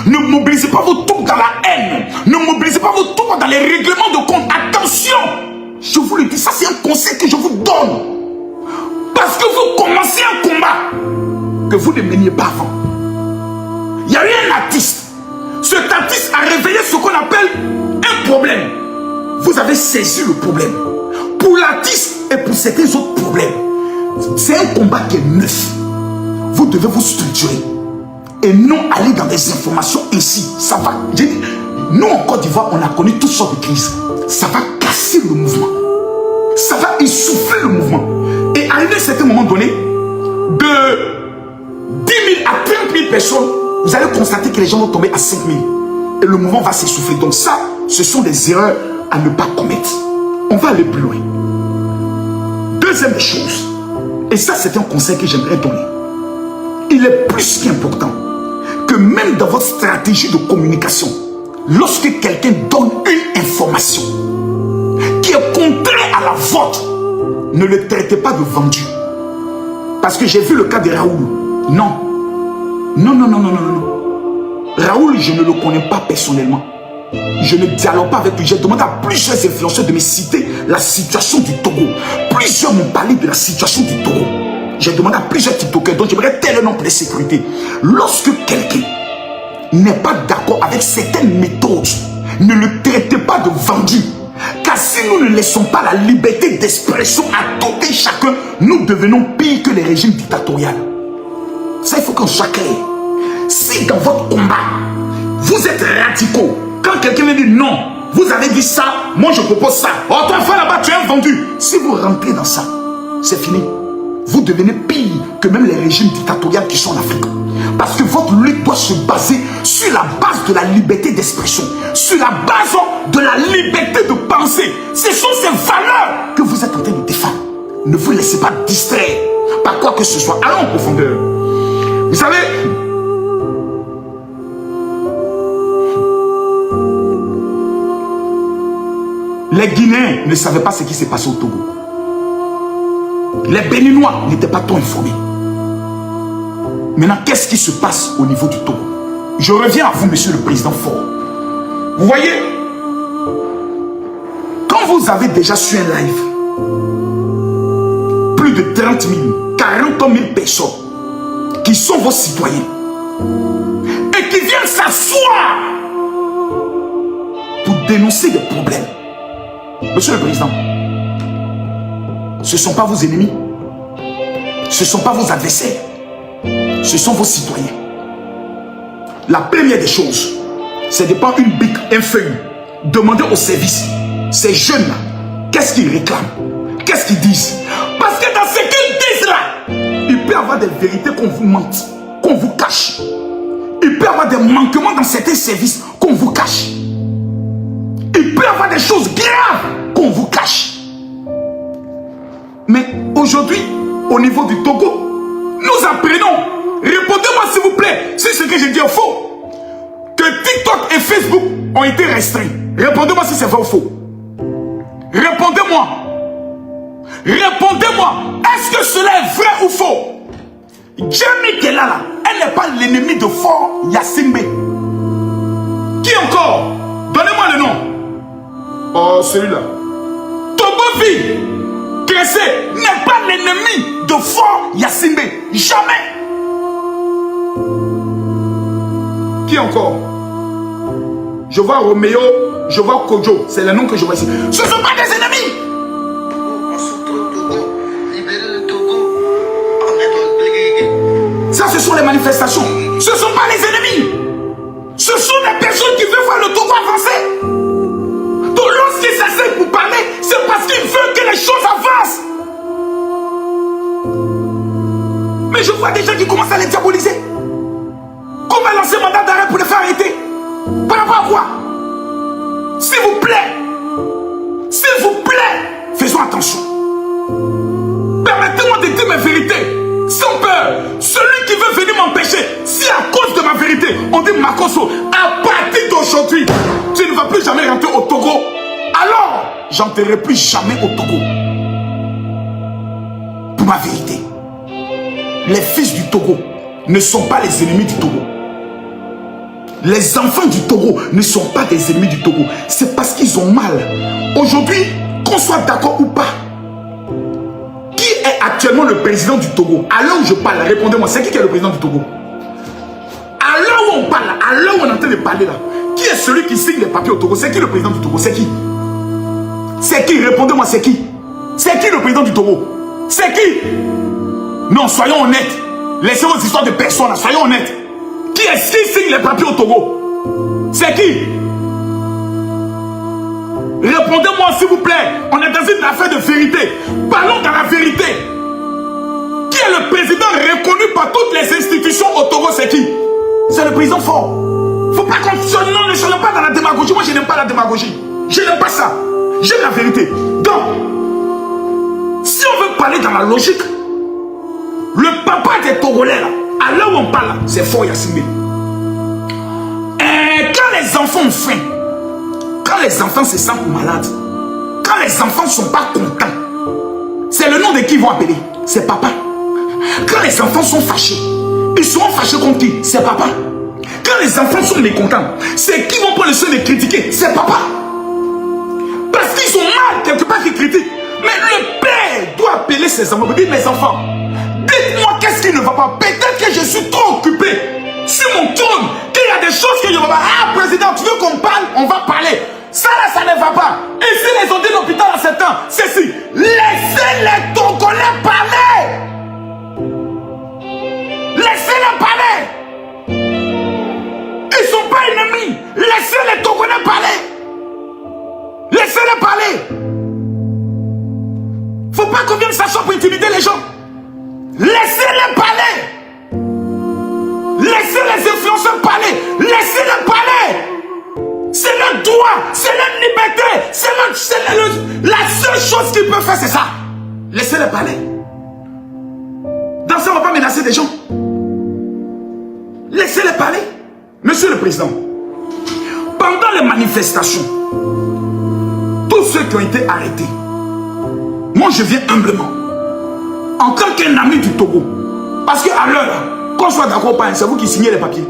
Ne mobilisez pas vos troupes dans la haine. Ne mobilisez pas vos troupes dans les règlements de compte. Attention! Je vous le dis, ça c'est un conseil que je vous donne. Parce que vous commencez un combat que vous ne meniez pas avant. Il y a eu un artiste. Cet artiste a réveillé ce qu'on appelle un problème. Vous avez saisi le problème. Pour l'artiste et pour certains autres problèmes, c'est un combat qui est neuf. Vous devez vous structurer et non aller dans des informations ainsi. Ça va. Nous en Côte d'Ivoire, on a connu toutes sortes de crises. Ça va casser le mouvement. Ça va essouffler le mouvement. Et arrivé à un certain moment donné, de 10 000 à 30 000 personnes, vous allez constater que les gens vont tomber à 5 000. Et le mouvement va s'essouffler. Donc ça, ce sont des erreurs à ne pas commettre. On va aller plus loin. Deuxième chose, et ça c'est un conseil que j'aimerais donner. Il est plus qu'important que même dans votre stratégie de communication, lorsque quelqu'un donne une information qui est contraire à la vôtre, ne le traitez pas de vendu. Parce que j'ai vu le cas de Raoul. Non. Non, non, non, non, non, non. Raoul, je ne le connais pas personnellement. Je ne dialogue pas avec lui. J'ai demandé à plusieurs influenceurs de me citer la situation du Togo. Plusieurs m'ont parlé de la situation du Togo. J'ai demandé à plusieurs TikTokers, donc j'aimerais tel nom pour les sécurités. Lorsque quelqu'un n'est pas d'accord avec certaines méthodes, ne le traitez pas de vendu. Car si nous ne laissons pas la liberté d'expression à tenter chacun, nous devenons pire que les régimes dictatoriaux. Ça, il faut qu'on soit clair. Si dans votre combat, vous êtes radicaux, quand quelqu'un me dit non, vous avez dit ça, moi je propose ça. Oh, ton frère là-bas, tu es un vendu. Si vous rentrez dans ça, c'est fini. Vous devenez pire que même les régimes dictatoriaux qui sont en Afrique. Parce que votre lutte doit se baser sur la base de la liberté d'expression, sur la base de la liberté de penser. Ce sont ces valeurs que vous êtes en train de défendre. Ne vous laissez pas distraire par quoi que ce soit. Allons en profondeur. Vous savez, les Guinéens ne savaient pas ce qui s'est passé au Togo. Les Béninois n'étaient pas trop informés. Maintenant, qu'est-ce qui se passe au niveau du Togo? Je reviens à vous, monsieur le président Faure. Vous voyez, quand vous avez déjà su un live, plus de 30 000, 40 000 personnes qui sont vos citoyens et qui viennent s'asseoir pour dénoncer des problèmes. Monsieur le président, ce ne sont pas vos ennemis, ce ne sont pas vos adversaires, ce sont vos citoyens. La première des choses, c'est de prendre une bic, un feuille, demander au service, ces jeunes-là, qu'est-ce qu'ils réclament, qu'est-ce qu'ils disent. Parce que dans ce qu'ils disent là, il peut y avoir des vérités qu'on vous mente, qu'on vous cache. Il peut y avoir des manquements dans certains services qu'on vous cache. Il peut y avoir des choses graves qu'on vous cache. Mais aujourd'hui, au niveau du Togo, nous apprenons. Répondez-moi s'il vous plaît, si ce que j'ai dit est faux. Que TikTok et Facebook ont été restreints. Répondez-moi si c'est vrai ou faux. Répondez-moi. Répondez-moi. Est-ce que cela est vrai ou faux? Jamie Kelala, elle n'est pas l'ennemi de Fort Yacimbe. Qui encore? Donnez-moi le nom. Oh, celui-là. Togovi Kressé n'est pas l'ennemi de Fort Yacimbe. Jamais. Qui encore? Je vois Roméo, je vois Kojo. C'est le nom que je vois ici. Ce ne sont pas des ennemis. Ça, ce sont les manifestations. Ce ne sont pas les ennemis. Ce sont les personnes qui veulent voir le Togo avancer. Donc lorsqu'ils s'asseyent pour parler, c'est parce qu'ils veulent que les choses avancent. Mais je vois des gens qui commencent à les diaboliser. Qu'on va lancer un mandat d'arrêt pour les faire arrêter. Par rapport à quoi? S'il vous plaît. S'il vous plaît. Faisons attention. Permettez-moi de dire mes vérités. Sans peur. Celui qui veut venir m'empêcher, si à cause de ma vérité, on dit Makosso, à partir d'aujourd'hui, tu ne vas plus jamais rentrer au Togo. Alors, j'entrerai plus jamais au Togo. Pour ma vérité. Les fils du Togo ne sont pas les ennemis du Togo. Les enfants du Togo ne sont pas des ennemis du Togo. C'est parce qu'ils ont mal. Aujourd'hui, qu'on soit d'accord ou pas, qui est actuellement le président du Togo? À l'heure où je parle, répondez-moi, c'est qui est le président du Togo? À l'heure où on parle, à l'heure où on est en train de parler là, qui est celui qui signe les papiers au Togo? C'est qui le président du Togo? C'est qui? C'est qui? Répondez-moi, c'est qui? C'est qui le président du Togo? C'est qui? Non, soyons honnêtes. Laissez vos histoires de personnes là, soyons honnêtes. Qui est-ce qui signe les papiers au Togo? C'est qui? Répondez-moi s'il vous plaît. On est dans une affaire de vérité. Parlons dans la vérité. Qui est le président reconnu par toutes les institutions au Togo? C'est qui? C'est le président Fort. Faut pas qu'on... Non, ne soyons pas dans la démagogie. Moi, je n'aime pas la démagogie. Je n'aime pas ça. J'aime la vérité. Donc, si on veut parler dans la logique, le papa des Togolais là, à l'heure où on parle, c'est Fort Yacimbe. Quand les enfants ont faim, quand les enfants se sentent malades, quand les enfants ne sont pas contents, c'est le nom de qui ils vont appeler? C'est papa. Quand les enfants sont fâchés, ils seront fâchés contre qui? C'est papa. Quand les enfants sont mécontents, c'est qui vont prendre le soin de critiquer? C'est papa. Parce qu'ils ont mal quelque part qu'ils critiquent. Mais le père doit appeler ses enfants pour dire: mes enfants, dites-moi qu'est-ce qui ne va pas. Peut-être que je suis trop occupé sur mon trône, qu'il y a des choses que je ne vais pas. Ah, président, tu veux qu'on parle? On va parler. Ça là, ça ne va pas. Et si les ont dit l'hôpital à 7 ans, c'est si. Laissez les Togolais parler. Laissez-les parler. Ils ne sont pas ennemis. Laissez les Togolais parler. Laissez-les parler. Faut pas qu'on vienne s'asseoir pour intimider les gens. Laissez-les parler. Laissez les influenceurs parler. Laissez-les parler. C'est leur droit. C'est leur liberté. C'est la seule chose qu'ils peuvent faire, c'est ça. Laissez-les parler. Dans ça, on ne va pas menacer des gens. Laissez-les parler. Monsieur le Président, pendant les manifestations, tous ceux qui ont été arrêtés, moi je viens humblement, en tant qu'un ami du Togo, parce qu'à l'heure, qu'on soit d'accord ou pas, c'est vous qui signez les papiers.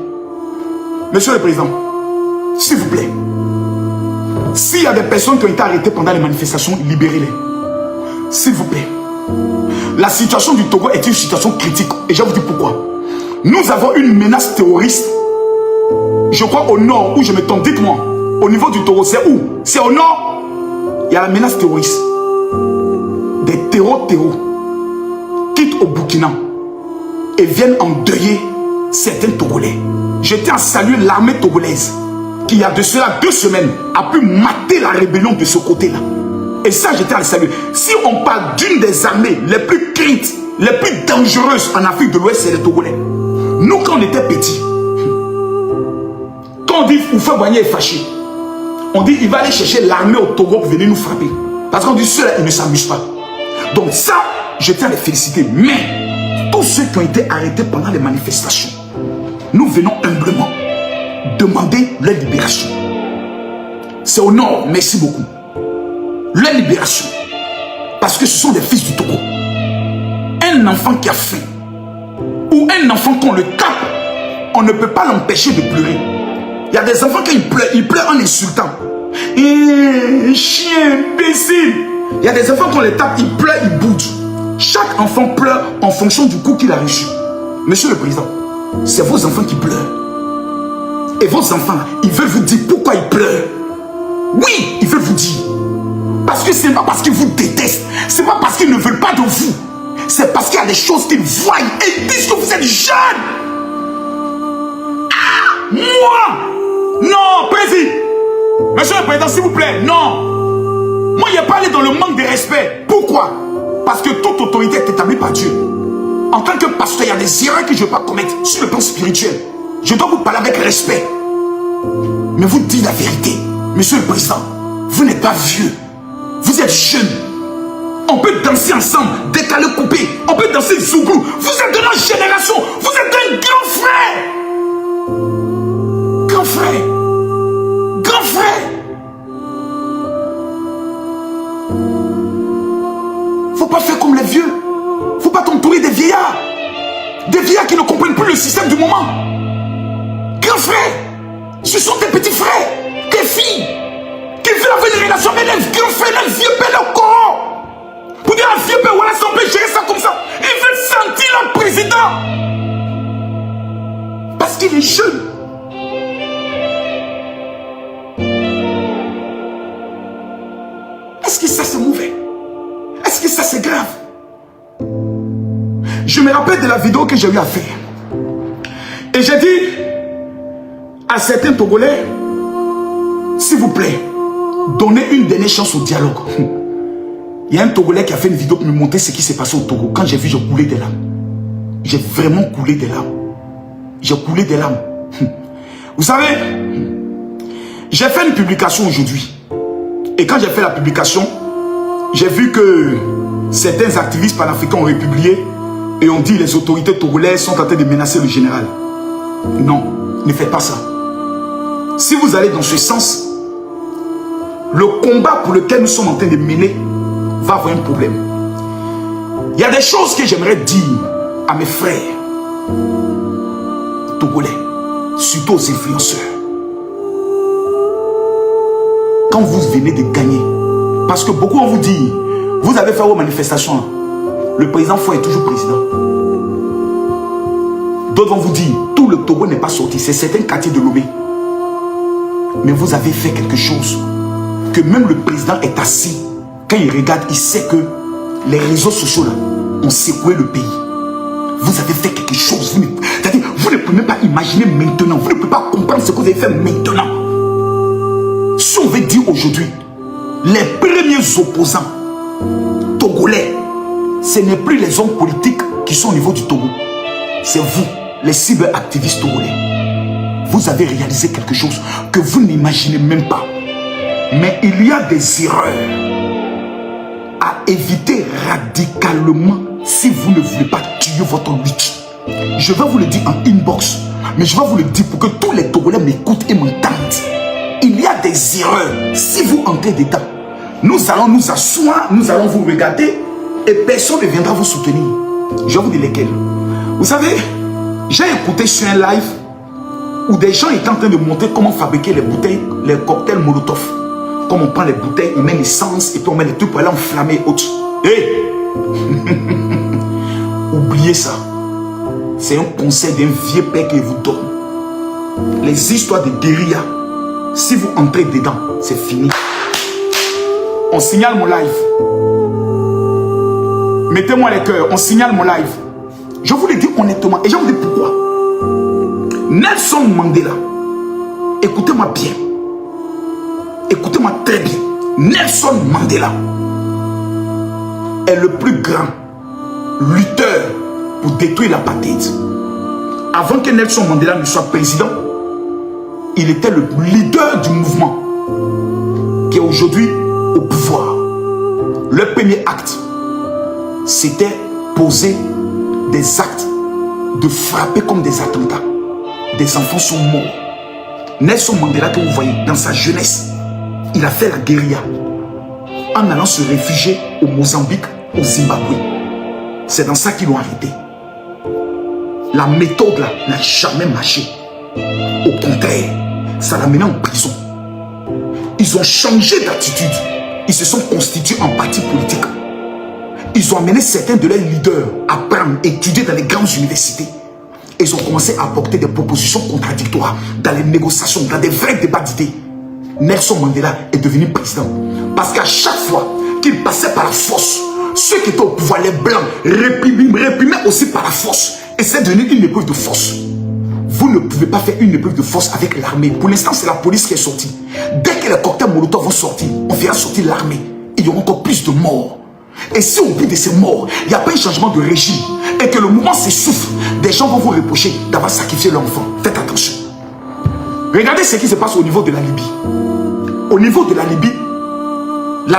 Monsieur le Président, s'il vous plaît, s'il y a des personnes qui ont été arrêtées pendant les manifestations, libérez-les. S'il vous plaît. La situation du Togo est une situation critique. Et je vais vous dire pourquoi. Nous avons une menace terroriste. Je crois au nord où je me trompe. Dites-moi, au niveau du Togo, c'est où? C'est au nord. Il y a la menace terroriste. Des terreaux quittent au Burkina et viennent endeuiller certains Togolais. Je tiens à saluer l'armée togolaise qui y a de cela 2 semaines, a pu mater la rébellion de ce côté-là. Et ça, j'étais à le saluer. Si on parle d'une des armées les plus craintes, les plus dangereuses en Afrique de l'Ouest, c'est les Togolais. Nous, quand on était petits, quand on dit Oufa Boigny est fâché, on dit il va aller chercher l'armée au Togo pour venir nous frapper. Parce qu'on dit ceux-là, ils ne s'amusent pas. Donc ça, je tiens à les féliciter. Mais tous ceux qui ont été arrêtés pendant les manifestations, nous venons humblement demander leur libération. C'est au nord, merci beaucoup. Leur libération. Parce que ce sont des fils du Togo. Un enfant qui a faim, ou un enfant qu'on le tape, on ne peut pas l'empêcher de pleurer. Il y a des enfants qui ils pleurent en insultant. Chien, imbécile. Il y a des enfants qu'on les tape, ils pleurent, ils boudent. Chaque enfant pleure en fonction du coup qu'il a reçu. Monsieur le Président, c'est vos enfants qui pleurent. Et vos enfants, ils veulent vous dire pourquoi ils pleurent. Oui, ils veulent vous dire. Parce que ce n'est pas parce qu'ils vous détestent. Ce n'est pas parce qu'ils ne veulent pas de vous. C'est parce qu'il y a des choses qu'ils voient et ils disent que vous êtes jeune. Ah, moi. Non, Président. Monsieur le Président, s'il vous plaît, non. Moi, il n'y a pas allé dans le manque de respect. Pourquoi? Parce que toute autorité est établie par Dieu. En tant que pasteur, il y a des erreurs que je ne veux pas commettre sur le plan spirituel. Je dois vous parler avec respect. Mais vous dites la vérité. Monsieur le Président, vous n'êtes pas vieux. Vous êtes jeune. On peut danser ensemble, décaler, couper. On peut danser Zouglou. Vous êtes de notre génération. Vous êtes un grand frère. Grand frère. Grand frère. Faut pas faire comme les vieux. Faut pas t'entourer des vieillards. Des vieillards qui ne comprennent plus le système du moment. Grand frère. Ce sont tes petits frères. Tes filles. Qui veulent avoir une relation avec les grands frères, les vieux pères, le corps. Pour dire à vieux père, voilà, ça on peut gérer ça comme ça. Il veut sentir le président. Parce qu'il est jeune. Est-ce que ça c'est mauvais? Est-ce que ça c'est grave? Je me rappelle de la vidéo que j'ai eu à faire. Et j'ai dit à certains Togolais, s'il vous plaît, donnez une dernière chance au dialogue. Il y a un Togolais qui a fait une vidéo pour me montrer ce qui s'est passé au Togo. Quand j'ai vu, j'ai coulé des larmes. J'ai vraiment coulé des larmes. J'ai coulé des larmes. Vous savez, j'ai fait une publication aujourd'hui. Et quand j'ai fait la publication, j'ai vu que certains activistes panafricains ont republié et ont dit les autorités togolaises sont en train de menacer le général. Non, ne faites pas ça. Si vous allez dans ce sens, le combat pour lequel nous sommes en train de mener va avoir un problème. Il y a des choses que j'aimerais dire à mes frères togolais, surtout aux influenceurs. Quand vous venez de gagner, parce que beaucoup vont vous dire, vous avez fait vos manifestations, le président Faure est toujours président. D'autres vont vous dire, tout le Togo n'est pas sorti, c'est certains quartiers de Lomé. Mais vous avez fait quelque chose que même le président est assis. Quand il regarde, il sait que les réseaux sociaux là ont secoué le pays. Vous avez fait quelque chose. Vous ne pouvez même pas imaginer maintenant. Vous ne pouvez pas comprendre ce que vous avez fait maintenant. Si on veut dire aujourd'hui, les premiers opposants togolais, ce n'est plus les hommes politiques qui sont au niveau du Togo. C'est vous, les cyberactivistes togolais. Vous avez réalisé quelque chose que vous n'imaginez même pas. Mais il y a des erreurs à éviter radicalement si vous ne voulez pas tuer votre lutte. Je vais vous le dire en inbox, mais je vais vous le dire pour que tous les Togolais m'écoutent et m'entendent. Il y a des erreurs. Si vous entrez dedans, nous allons nous asseoir, nous allons vous regarder et personne ne viendra vous soutenir. Je vais vous dire lesquels. Vous savez, j'ai écouté sur un live où des gens étaient en train de montrer comment fabriquer les bouteilles, les cocktails Molotov. Comme on prend les bouteilles, on met l'essence et puis on met les trucs pour aller enflammer et autres. Hé! Oubliez ça. C'est un conseil d'un vieux père que vous donne. Les histoires de guérilla, si vous entrez dedans, c'est fini. On signale mon live. Mettez-moi les cœurs, on signale mon live. Je vous le dis honnêtement, et je vous dis pourquoi. Nelson Mandela Écoutez-moi bien. Écoutez-moi très bien. Nelson Mandela est le plus grand lutteur pour détruire l'apartheid. Avant que Nelson Mandela ne soit président, il était le leader du mouvement qui est aujourd'hui au pouvoir. Le premier acte, c'était poser des actes de frapper comme des attentats. Des enfants sont morts. Nelson Mandela, que vous voyez, dans sa jeunesse, il a fait la guérilla en allant se réfugier au Mozambique, au Zimbabwe. C'est dans ça qu'ils l'ont arrêté. La méthode là n'a jamais marché. Au contraire, ça l'a mené en prison. Ils ont changé d'attitude. Ils se sont constitués en parti politique. Ils ont amené certains de leurs leaders à apprendre, étudier dans les grandes universités. Et ils ont commencé à apporter des propositions contradictoires dans les négociations, dans des vrais débats d'idées. Nelson Mandela est devenu président. Parce qu'à chaque fois qu'il passait par la force, ceux qui étaient au pouvoir, les blancs, réprimaient aussi par la force. Et c'est devenu une épreuve de force. Vous ne pouvez pas faire une épreuve de force avec l'armée. Pour l'instant, c'est la police qui est sortie. Dès que les cocktails Molotov vont sortir, on fera sortir l'armée. Il y aura encore plus de morts. Et si au bout de ces morts, il n'y a pas un changement de régime et que le mouvement s'essouffle, des gens vont vous reprocher d'avoir sacrifié l'enfant. Faites attention. Regardez ce qui se passe au niveau de la Libye. Au niveau de la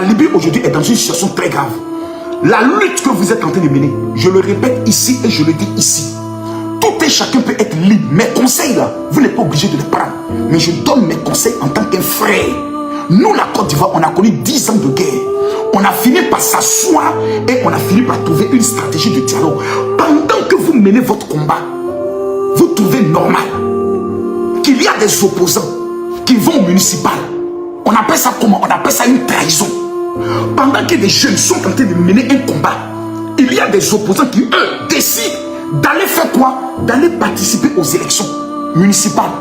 Libye aujourd'hui est dans une situation très grave. La lutte que vous êtes en train de mener, je le répète ici et je le dis ici, tout et chacun peut être libre. Mes conseils là, vous n'êtes pas obligé de les prendre. Mais je donne mes conseils en tant qu'un frère. Nous, la Côte d'Ivoire, on a connu 10 ans de guerre. On a fini par s'asseoir et on a fini par trouver une stratégie de dialogue. Pendant que vous menez votre combat, vous trouvez normal qu'il y a des opposants qui vont au municipal. On appelle ça comment? On appelle ça une trahison. Pendant que des jeunes sont en train de mener un combat, il y a des opposants qui, eux, décident d'aller faire quoi? D'aller participer aux élections municipales.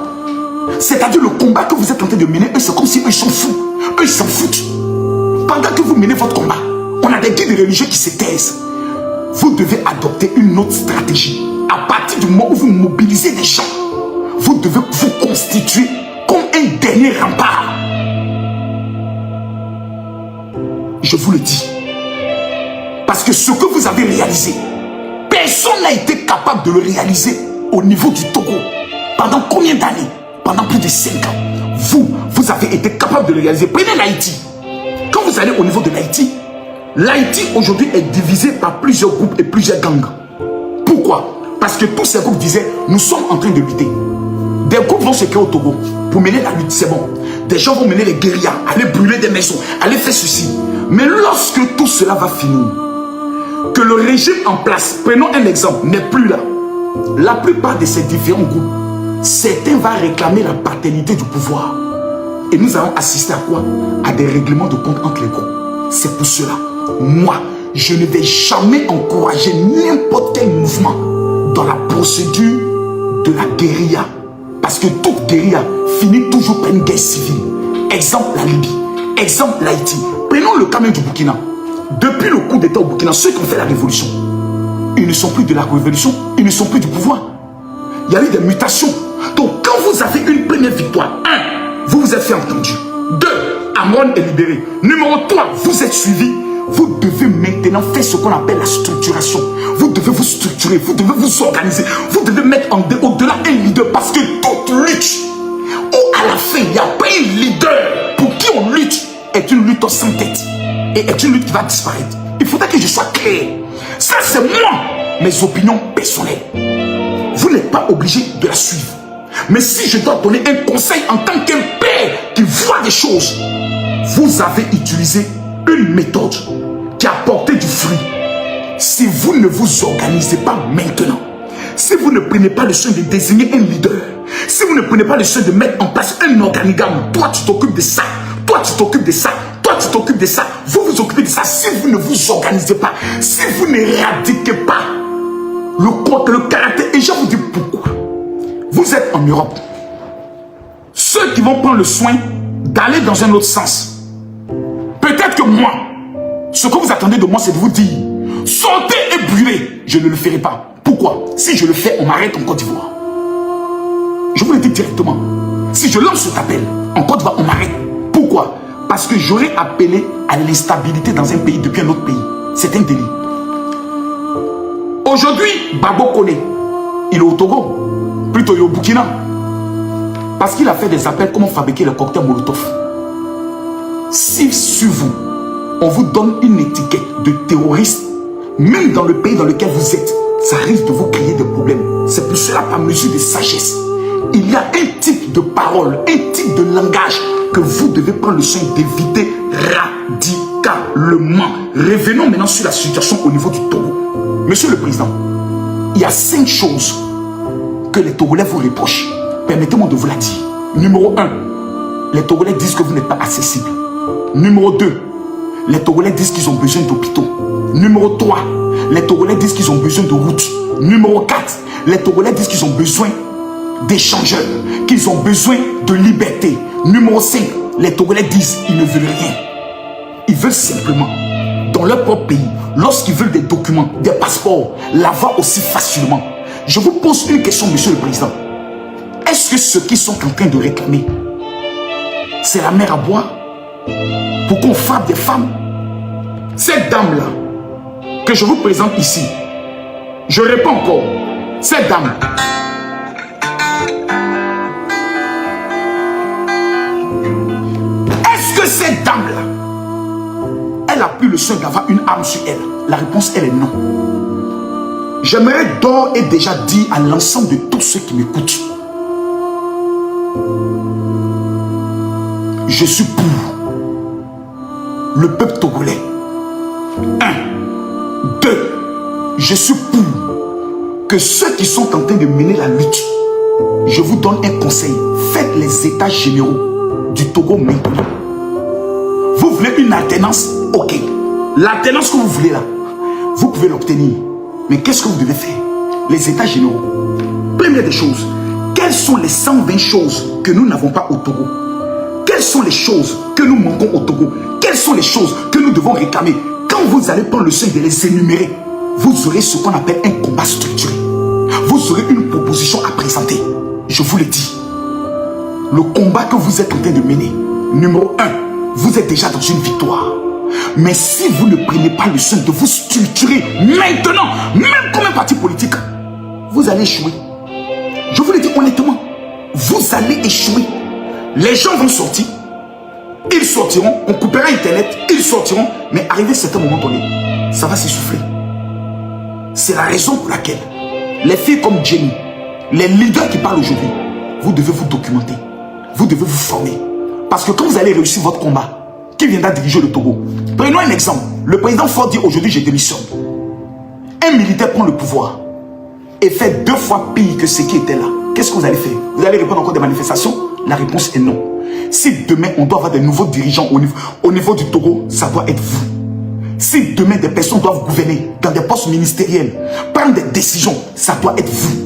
C'est-à-dire le combat que vous êtes en train de mener, eux, c'est comme si eux, ils s'en foutent. Eux, ils s'en foutent. Pendant que vous menez votre combat, on a des guides religieux qui se taisent. Vous devez adopter une autre stratégie. À partir du moment où vous mobilisez des gens, vous devez vous constituer comme un dernier rempart. Je vous le dis. Parce que ce que vous avez réalisé, personne n'a été capable de le réaliser au niveau du Togo. Pendant combien d'années? Pendant plus de 5 ans. Vous avez été capable de le réaliser. Prenez l'Haïti. Quand vous allez au niveau de l'Haïti, l'Haïti aujourd'hui est divisé par plusieurs groupes et plusieurs gangs. Pourquoi? Parce que tous ces groupes disaient, nous sommes en train de lutter. Des groupes vont se créer au Togo pour mener la lutte, c'est bon. Des gens vont mener les guérillas, aller brûler des maisons, aller faire ceci. Mais lorsque tout cela va finir, que le régime en place, prenons un exemple, n'est plus là. La plupart de ces différents groupes, certains vont réclamer la paternité du pouvoir. Et nous allons assister à quoi? À des règlements de compte entre les groupes. C'est pour cela, moi, je ne vais jamais encourager n'importe quel mouvement dans la procédure de la guérilla. Parce que toute guérilla finit toujours par une guerre civile. Exemple la Libye, exemple l'Haïti. Prenons le cas même du Burkina. Depuis le coup d'État au Burkina, ceux qui ont fait la révolution, ils ne sont plus de la révolution, ils ne sont plus du pouvoir. Il y a eu des mutations. Donc quand vous avez une première victoire, 1, vous vous êtes fait entendu. 2, Amon est libéré. Numéro 3, vous êtes suivi. Vous devez maintenant faire ce qu'on appelle la structuration. Vous devez vous structurer, vous devez vous organiser. Vous devez mettre au-delà un leader. Parce que toute lutte, où à la fin, il n'y a pas un leader pour qui on lutte, est une lutte sans tête. Et est une lutte qui va disparaître. Il faudra que je sois clair. Ça, c'est moi, mes opinions personnelles. Vous n'êtes pas obligé de la suivre. Mais si je dois donner un conseil en tant qu'un père qui voit des choses, vous avez utilisé une méthode qui a porté du fruit. Si vous ne vous organisez pas maintenant, si vous ne prenez pas le soin de désigner un leader, si vous ne prenez pas le soin de mettre en place un organigramme, toi tu t'occupes de ça, toi tu t'occupes de ça, toi tu t'occupes de ça, vous vous occupez de ça, si vous ne vous organisez pas, si vous n'éradiquez pas le caractère, et je vous dis pourquoi. Vous êtes en Europe. Ceux qui vont prendre le soin d'aller dans un autre sens, peut-être que moi, ce que vous attendez de moi, c'est de vous dire, sortez et brûlez. Je ne le ferai pas. Pourquoi? Si je le fais, on m'arrête en Côte d'Ivoire. Je vous le dis directement. Si je lance cet appel, en Côte d'Ivoire, on m'arrête. Pourquoi? Parce que j'aurais appelé à l'instabilité dans un pays depuis un autre pays. C'est un délit. Aujourd'hui, Babo Kone, il est au Togo, plutôt il est au Burkina. Parce qu'il a fait des appels comment fabriquer le cocktail Molotov. Si sur vous, on vous donne une étiquette de terroriste, même dans le pays dans lequel vous êtes, ça risque de vous créer des problèmes. C'est pour cela, par mesure de sagesse, il y a un type de parole, un type de langage que vous devez prendre le soin d'éviter radicalement. Revenons maintenant sur la situation au niveau du Togo. Monsieur le Président, il y a 5 choses que les Togolais vous reprochent. Permettez-moi de vous la dire. Numéro 1, les Togolais disent que vous n'êtes pas accessible. Numéro 2, les Togolais disent qu'ils ont besoin d'hôpitaux. Numéro 3, les Togolais disent qu'ils ont besoin de routes. Numéro 4, les Togolais disent qu'ils ont besoin d'échangeurs, qu'ils ont besoin de liberté. Numéro 5, les Togolais disent qu'ils ne veulent rien. Ils veulent simplement, dans leur propre pays, lorsqu'ils veulent des documents, des passeports, l'avoir aussi facilement. Je vous pose une question, Monsieur le Président. Est-ce que ceux qui sont en train de réclamer, c'est la mer à boire pour qu'on frappe des femmes? Cette dame-là, que je vous présente ici, je réponds encore, cette dame, est-ce que cette dame-là, elle a plus le soin d'avoir une arme sur elle? La réponse, elle est non. J'aimerais d'ores et déjà dire à l'ensemble de tous ceux qui m'écoutent, je suis pour le peuple togolais. 1. 2. Je suis pour que ceux qui sont en train de mener la lutte, je vous donne un conseil. Faites les états généraux du Togo maintenant. Vous voulez une alternance? Ok. L'alternance que vous voulez là, vous pouvez l'obtenir. Mais qu'est-ce que vous devez faire? Les états généraux. Première des choses, quelles sont les 120 choses que nous n'avons pas au Togo? Quelles sont les choses que nous manquons au Togo? Quelles sont les choses que nous devons réclamer? Quand vous allez prendre le soin de les énumérer, vous aurez ce qu'on appelle un combat structuré. Vous aurez une proposition à présenter. Je vous le dis. Le combat que vous êtes en train de mener, numéro 1, vous êtes déjà dans une victoire. Mais si vous ne prenez pas le soin de vous structurer maintenant, même comme un parti politique, vous allez échouer. Je vous le dis honnêtement, vous allez échouer. Les gens vont sortir, ils sortiront, on coupera Internet, ils sortiront, mais arrivé à un certain moment donné, ça va s'essouffler. C'est la raison pour laquelle les filles comme Jenny, les leaders qui parlent aujourd'hui, vous devez vous documenter, vous devez vous former. Parce que quand vous allez réussir votre combat, qui viendra diriger le Togo? Prenons un exemple. Le président Ford dit aujourd'hui je démissionne. Un militaire prend le pouvoir et fait 2 fois pire que ce qui était là. Qu'est-ce que vous allez faire? Vous allez répondre encore des manifestations? La réponse est non. Si demain on doit avoir de nouveaux dirigeants au niveau du Togo, ça doit être vous. Si demain des personnes doivent gouverner dans des postes ministériels, prendre des décisions, ça doit être vous.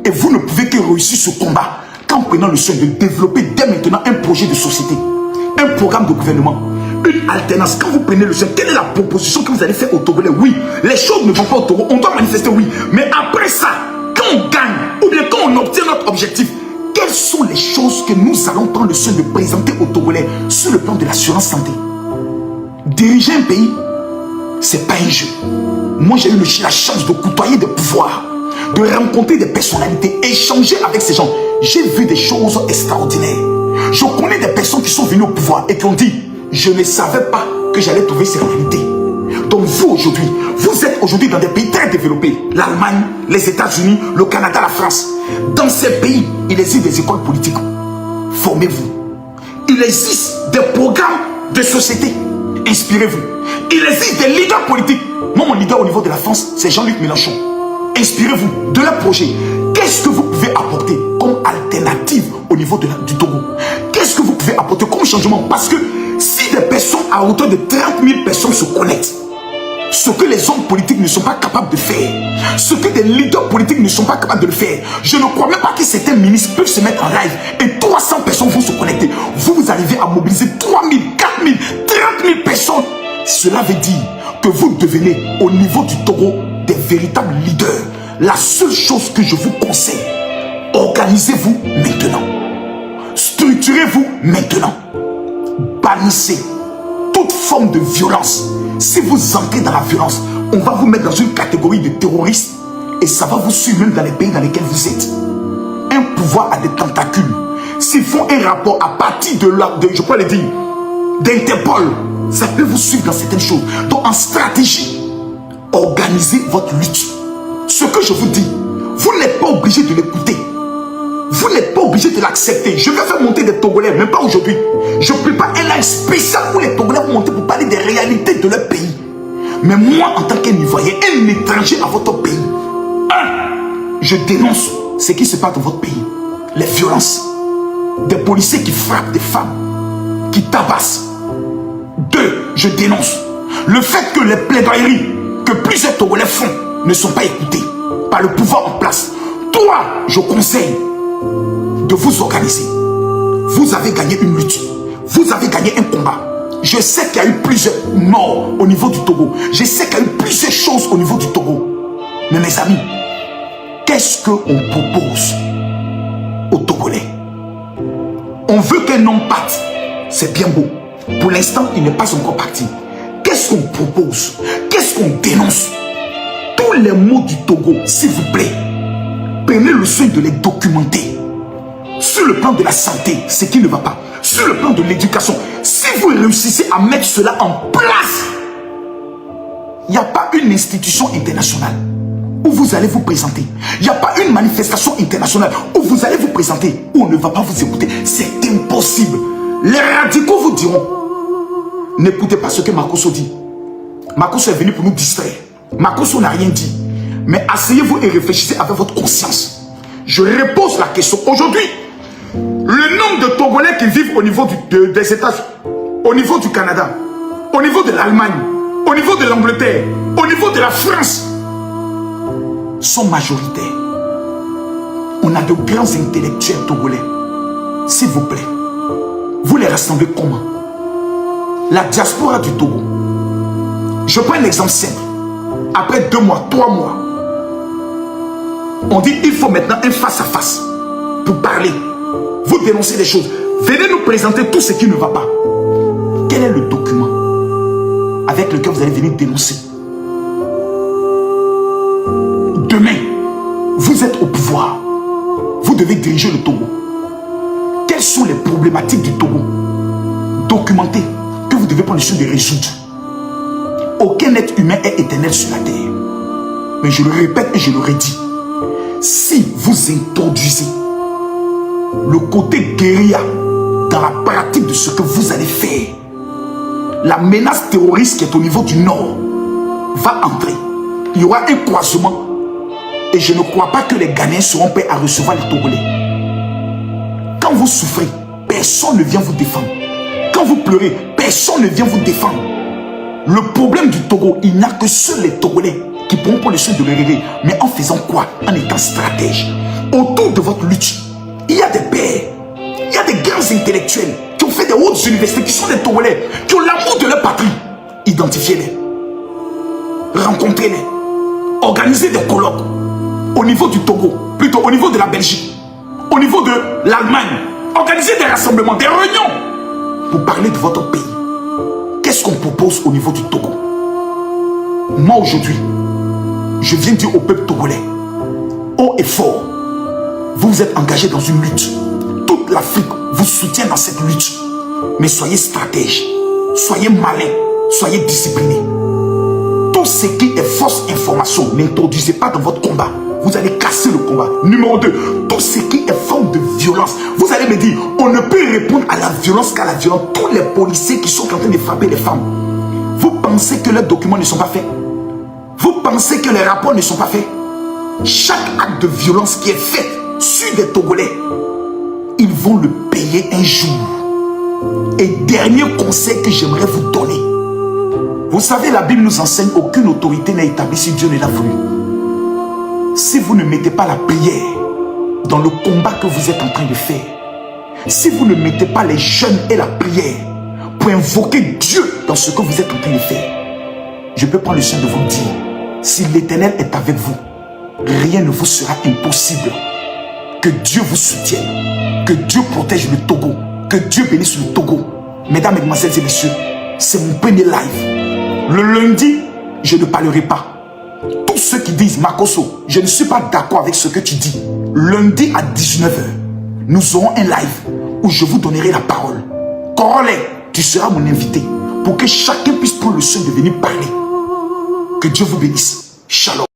Et vous ne pouvez que réussir ce combat qu'en prenant le soin de développer dès maintenant un projet de société, un programme de gouvernement, une alternance. Quand vous prenez le soin, quelle est la proposition que vous allez faire au Togolais? Oui, les choses ne vont pas au Togo, on doit manifester, oui. Mais après ça, quand on gagne, ou bien quand on obtient notre objectif, quelles sont les choses que nous allons prendre le soin de présenter aux Togolais sur le plan de l'assurance santé? Diriger un pays, c'est pas un jeu. Moi, j'ai eu la chance de côtoyer des pouvoirs, de rencontrer des personnalités, échanger avec ces gens. J'ai vu des choses extraordinaires. Je connais des personnes qui sont venues au pouvoir et qui ont dit, je ne savais pas que j'allais trouver ces réalités. Donc vous aujourd'hui, vous êtes aujourd'hui dans des pays très développés. L'Allemagne, les États-Unis, le Canada, la France. Dans ces pays, il existe des écoles politiques. Formez-vous. Il existe des programmes de société. Inspirez-vous. Il existe des leaders politiques. Moi, mon leader au niveau de la France, c'est Jean-Luc Mélenchon. Inspirez-vous de leur projet. Qu'est-ce que vous pouvez apporter comme alternative au niveau du Togo? Qu'est-ce que vous pouvez apporter comme changement? Parce que si des personnes à hauteur de 30 000 personnes se connectent, ce que les hommes politiques ne sont pas capables de faire, ce que des leaders politiques ne sont pas capables de le faire, je ne crois même pas que certains ministres peuvent se mettre en live et 300 personnes vont se connecter. Vous arrivez à mobiliser 3 000, 4 000, 30 000 personnes. Cela veut dire que vous devenez au niveau du Togo des véritables leaders. La seule chose que je vous conseille, organisez-vous maintenant. maintenant, bannissez toute forme de violence. Si vous entrez dans la violence, on va vous mettre dans une catégorie de terroristes et ça va vous suivre même dans les pays dans lesquels vous êtes. Un pouvoir a des tentacules. S'ils font un rapport à partir je peux le dire, d'Interpol, ça peut vous suivre dans certaines choses. Donc en stratégie, organisez votre lutte. Ce que je vous dis, vous n'êtes pas obligé de l'écouter. Vous n'êtes pas obligé de l'accepter. Je vais faire monter des Togolais, mais pas aujourd'hui. Je prépare un live spécial où les Togolais vont monter pour parler des réalités de leur pays. Mais moi, en tant qu'un Ivoirien, un étranger à votre pays, je dénonce ce qui se passe dans votre pays. Les violences. Des policiers qui frappent des femmes, qui tabassent. 2, je dénonce le fait que les plaidoyeries que plusieurs Togolais font ne sont pas écoutées par le pouvoir en place. 3, je conseille de vous organiser. Vous avez gagné une lutte. Vous avez gagné un combat. Je sais qu'il y a eu plusieurs morts au niveau du Togo. Je sais qu'il y a eu plusieurs choses au niveau du Togo. Mais mes amis, qu'est-ce qu'on propose aux Togolais? On veut qu'un homme parte. C'est bien beau. Pour l'instant, il n'est pas encore parti. Qu'est-ce qu'on propose? Qu'est-ce qu'on dénonce? Tous les mots du Togo, s'il vous plaît, prenez le soin de les documenter. Sur le plan de la santé, ce qui ne va pas. Sur le plan de l'éducation, si vous réussissez à mettre cela en place, il n'y a pas une institution internationale où vous allez vous présenter. Il n'y a pas une manifestation internationale où vous allez vous présenter, où on ne va pas vous écouter. C'est impossible. Les radicaux vous diront, n'écoutez pas ce que Makosso dit. Makosso est venu pour nous distraire. Makosso n'a rien dit. Mais asseyez-vous et réfléchissez avec votre conscience. Je repose la question. Aujourd'hui, le nombre de Togolais qui vivent au niveau des États-Unis, au niveau du Canada, au niveau de l'Allemagne, au niveau de l'Angleterre, au niveau de la France, sont majoritaires. On a de grands intellectuels togolais. S'il vous plaît, vous les rassemblez comment? La diaspora du Togo. Je prends un exemple simple. Après 2 mois, 3 mois, on dit il faut maintenant un face-à-face pour parler. Vous dénoncez les choses. Venez nous présenter tout ce qui ne va pas. Quel est le document avec lequel vous allez venir dénoncer? Demain, vous êtes au pouvoir. Vous devez diriger le Togo. Quelles sont les problématiques du Togo? Documentez, que vous devez prendre le soin de résoudre. Aucun être humain est éternel sur la terre. Mais je le répète et je le redis. Si vous introduisez le côté guérilla dans la pratique de ce que vous allez faire, la menace terroriste qui est au niveau du nord va entrer. Il y aura un croisement. Et je ne crois pas que les Ghanéens seront prêts à recevoir les Togolais. Quand vous souffrez, personne ne vient vous défendre. Quand vous pleurez, personne ne vient vous défendre. Le problème du Togo, il n'y a que seuls les Togolais qui pourront prendre le soin de le régler. Mais en faisant quoi? En étant stratège. Autour de votre lutte, il y a des pères, il y a des grands intellectuels qui ont fait des hautes universités, qui sont des Togolais, qui ont l'amour de leur patrie. Identifiez-les. Rencontrez-les. Organisez des colloques. Au niveau du Togo, plutôt au niveau de la Belgique, au niveau de l'Allemagne, organisez des rassemblements, des réunions pour parler de votre pays. Qu'est-ce qu'on propose au niveau du Togo? Moi aujourd'hui, je viens dire au peuple togolais, haut et fort, vous vous êtes engagé dans une lutte. Toute l'Afrique vous soutient dans cette lutte. Mais soyez stratège, soyez malin, soyez discipliné. Tout ce qui est fausse information, n'introduisez pas dans votre combat. Vous allez casser le combat. Numéro 2, tout ce qui est forme de violence. Vous allez me dire, on ne peut répondre à la violence qu'à la violence. Tous les policiers qui sont en train de frapper les femmes, vous pensez que leurs documents ne sont pas faits? Vous pensez que les rapports ne sont pas faits? Chaque acte de violence qui est fait sur des Togolais, ils vont le payer un jour. Et dernier conseil que j'aimerais vous donner. Vous savez, la Bible nous enseigne qu'aucune autorité n'est établie si Dieu ne l'a voulu. Si vous ne mettez pas la prière dans le combat que vous êtes en train de faire, si vous ne mettez pas les jeûnes et la prière pour invoquer Dieu dans ce que vous êtes en train de faire, je peux prendre le soin de vous dire, si l'Éternel est avec vous, rien ne vous sera impossible. Que Dieu vous soutienne, que Dieu protège le Togo, Que Dieu bénisse le Togo. Mesdames, mesdemoiselles et messieurs, c'est mon premier live. Le lundi, je ne parlerai pas. Tous ceux qui disent, Makosso, je ne suis pas d'accord avec ce que tu dis. Lundi à 19h, nous aurons un live où je vous donnerai la parole. Corolé, tu seras mon invité pour que chacun puisse prendre le soin de venir parler. Que Dieu vous bénisse. Shalom.